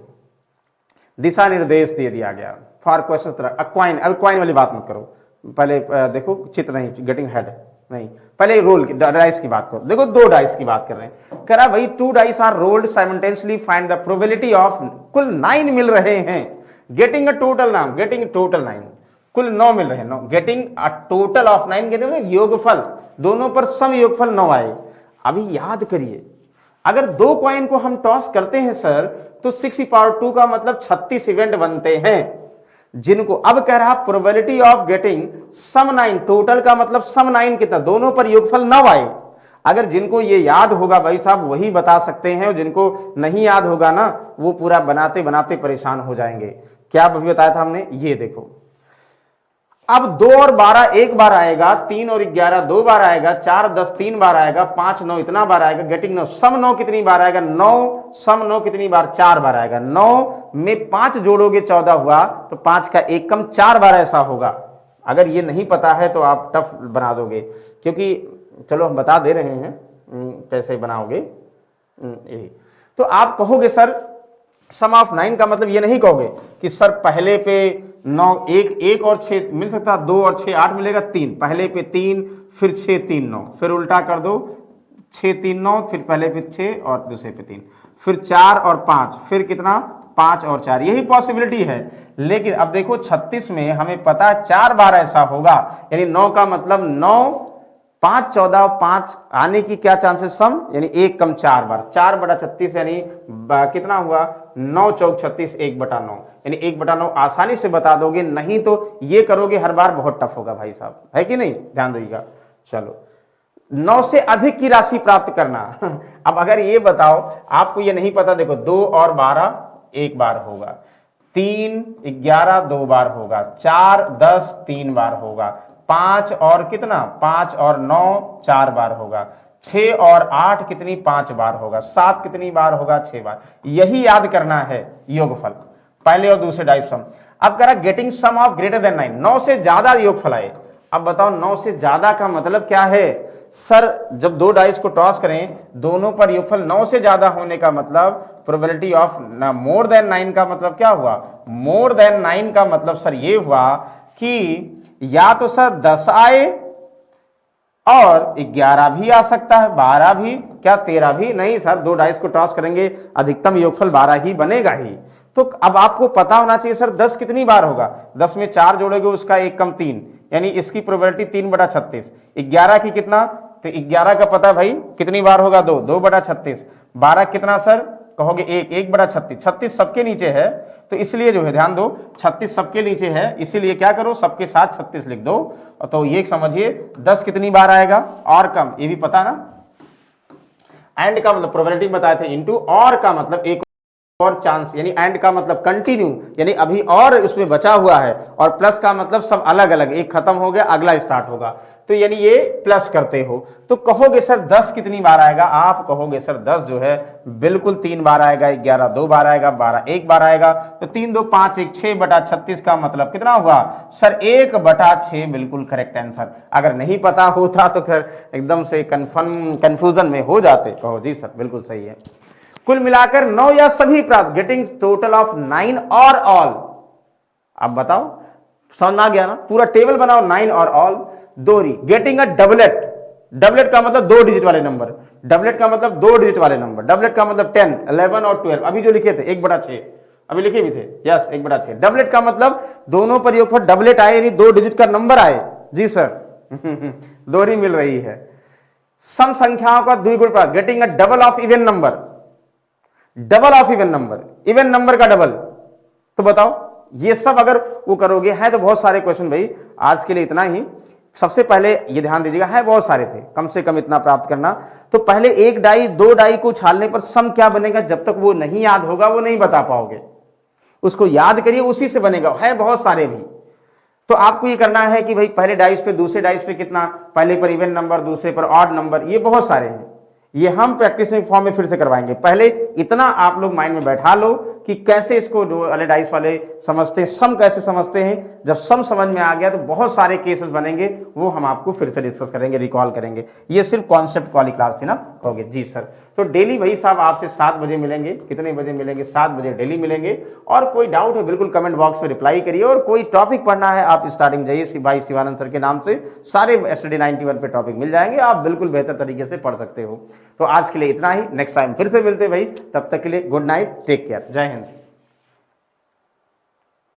दिशा निर्देश दे दिया गया फॉर क्वेश्चन क्वाइन। अब क्वाइन वाली बात मत करो, पहले देखो चित्र नहीं, गेटिंग हेड नहीं, पहले रोल की डाइस की बात करो। देखो 2 डाइस की बात कर रहे हैं, कह रहा भाई 2 dice are rolled simultaneously, find the probability of, कुल 9 मिल रहे हैं। Getting a total nine, getting total 9, कुल 9 मिल रहे हैं। 9 गेटिंग अ टोटल ऑफ 9 कहते हैं योगफल, दोनों पर सम योगफल 9 आए। अभी याद करिए, अगर 2 कॉइन को हम टॉस करते हैं सर तो 6/2 का मतलब 36 इवेंट बनते हैं, जिनको अब कह रहा probability of getting sum 9, total का मतलब सम 9 कितना? दोनों पर योगफल 9 आए। अगर जिनको ये याद होगा भाई साहब वही बता सकते हैं, और जिनको नहीं याद होगा ना वो पूरा बनाते बनाते परेशान हो जाएंगे। क्या अभी बताया था हमने? ये देखो, अब 2 और 12 एक बार आएगा, 3 और 11 2 बार आएगा, 4 10 3 बार आएगा, 5 9 इतना बार आएगा। गेटिंग 9, सम 9 कितनी बार आएगा? 9, सम 9 कितनी बार? 4 बार आएगा। 9 में 5 जोड़ोगे 14 हुआ, तो 5 का एक कम 4 बार ऐसा होगा। अगर ये नहीं पता है तो आप टफ बना दोगे, क्योंकि चलो हम बता दे रहे हैं कैसे बनाओगे। यही तो आप कहोगे सर सम ऑफ 9 का मतलब ये नहीं कहोगे कि सर पहले पे 9 1 और 6 मिल सकता है, 2 और 6 8 मिलेगा, 3 पहले पे 3 फिर 6 3 9, फिर उल्टा कर दो 6 3 9, फिर पहले पे 6 और दूसरे पे 3, फिर 4 और 5, फिर कितना? 5 और 4, यही पॉसिबिलिटी है। लेकिन अब देखो 36 में हमें पता है 4 बार ऐसा होगा, यानी 9 का मतलब 9 5 14 5 आने की क्या चांसेस? सम, यानी 1 कम 4 बार, 4/36 यानी कितना हुआ? 9 चौक 36, 1/9, यानी 1/9 आसानी से बता दोगे। नहीं तो ये करोगे हर बार, बहुत टफ होगा भाई साहब, है कि नहीं? ध्यान दीजिएगा। चलो 9 से अधिक की राशि प्राप्त करना। अब अगर ये बताओ आपको ये नहीं पता, देखो 2 और 12 एक बार होगा, 3 11 2 बार होगा, 4 10 3 बार होगा, 5 और कितना, 5 और 9 4 बार होगा, 6 और 8 कितनी 5 बार होगा, 7 कितनी बार होगा 6 बार। यही याद करना है योगफल, पहले और दूसरे डाइव सम। अब कह रहा getting sum of greater than 9, 9 से ज्यादा योगफल आए। अब बताओ 9 से ज्यादा का मतलब क्या है सर, जब दो डाइस को टॉस करें दोनों पर योगफल 9 से ज्यादा होने का मतलब प्रोबेबिलिटी ऑफ मोर देन 9 का मतलब क्या हुआ, मोर देन 9 का मतलब सर ये हुआ कि या तो सर 10 आए और 11 भी आ सकता है, 12 भी, क्या 13 भी नहीं सर, दो डाइस को टॉस करेंगे अधिकतम योगफल 12 ही बनेगा ही। तो अब आपको पता होना चाहिए सर 10 कितनी बार होगा, 10 में 4 जोड़ोगे उसका 1 कम 3, यानी इसकी प्रोबेबिलिटी 3/36। 11 की कितना, तो 11 का पता भाई कितनी बार होगा, 2, 2/36। 12 कितना सर, कहोगे 1, 1/36। 36 सबके नीचे है तो इसलिए जो है ध्यान दो, 36 सबके नीचे है, इसीलिए क्या करो सबके साथ 36 लिख दो। तो ये समझिए 10 कितनी बार आएगा और कम, ये भी पता ना। एंड का मतलब प्रोबेबिलिटी बताए थे, इनटू, और का मतलब एक और चांस, यानी एंड का मतलब कंटिन्यू, यानी अभी और उसमें बचा हुआ है, और प्लस का मतलब सब अलग अलग, एक खत्म हो गया अगला स्टार्ट होगा, तो यानी ये प्लस करते हो। तो कहोगे सर 10 कितनी बार आएगा, आप कहोगे सर 10 जो है बिल्कुल 3 बार आएगा, 11 2 बार आएगा, 12 1 बार आएगा, तो 3 2 5 1 6/36 का मतलब कितना हुआ सर 1/6, बिल्कुल करेक्ट आंसर। अगर नहीं पता होता तो फिर एकदम से कंफ्यूजन में हो जाते। कहो जी सर बिल्कुल सही है। कुल मिलाकर 9 या सभी प्राप्त, गेटिंग टोटल ऑफ 9 और ऑल। अब बताओ समझ में आ गया ना, पूरा टेबल बनाओ 9 और ऑल। दोहरी, गेटिंग अ डबलेट, डबलेट का मतलब 2 डिजिट वाले नंबर, डबलेट का मतलब 2 डिजिट वाले नंबर, डबलेट का मतलब 10 11 और 12, अभी जो लिखे थे 1/6, अभी लिखे भी थे, यस 1/6। डबलेट का मतलब दोनों पर योगफल डबलेट आए, यानी 2 डिजिट का नंबर आए। जी सर दोहरी मिल रही है। सम संख्याओं का द्विगुण प्राप्त, getting a double of even number, double of even number, even number का डबल। तो बताओ ये सब अगर वो करोगे, है तो बहुत सारे क्वेश्चन भाई, आज के लिए इतना ही। सबसे पहले ये ध्यान दीजिएगा, है बहुत सारे थे, कम से कम इतना प्राप्त करना। तो पहले 1 डाई 2 डाई को उछालने पर सम क्या बनेगा, जब तक वो नहीं याद होगा वो नहीं बता पाओगे, उसको याद करिए, उसी से बनेगा। है बहुत सारे भी, तो आपको ये करना है कि भाई पहले डाइस पे दूसरे डाइस पे कितना, पहले पर इवन नंबर दूसरे पर ऑड नंबर, ये बहुत सारे हैं, ये हम प्रैक्टिस में फॉर्म में फिर से करवाएंगे। पहले इतना आप लोग माइंड में बैठा लो कि कैसे इसको जो वाले डाइस वाले समझते हैं, सम कैसे समझते हैं। जब सम समझ में आ गया तो बहुत सारे केसेस बनेंगे, वो हम आपको फिर से डिस्कस करेंगे, रिकॉल करेंगे। ये सिर्फ कॉन्सेप्ट वाली क्लास थी ना, कहोगे जी सर। तो डेली भाई साहब आपसे 7 बजे मिलेंगे, कितने बजे मिलेंगे, 7 बजे डेली मिलेंगे। और कोई डाउट है बिल्कुल कमेंट बॉक्स में रिप्लाई करिए, और कोई टॉपिक पढ़ना है आप स्टार्टिंग जाइए भाई शिवानंद सर के नाम से, सारे STD 91 पे टॉपिक मिल जाएंगे, आप बिल्कुल बेहतर तरीके से पढ़ सकते हो। तो आज के लिए इतना ही, नेक्स्ट टाइम फिर से मिलते भाई, तब तक के लिए गुड नाइट, टेक केयर, जय हिंद।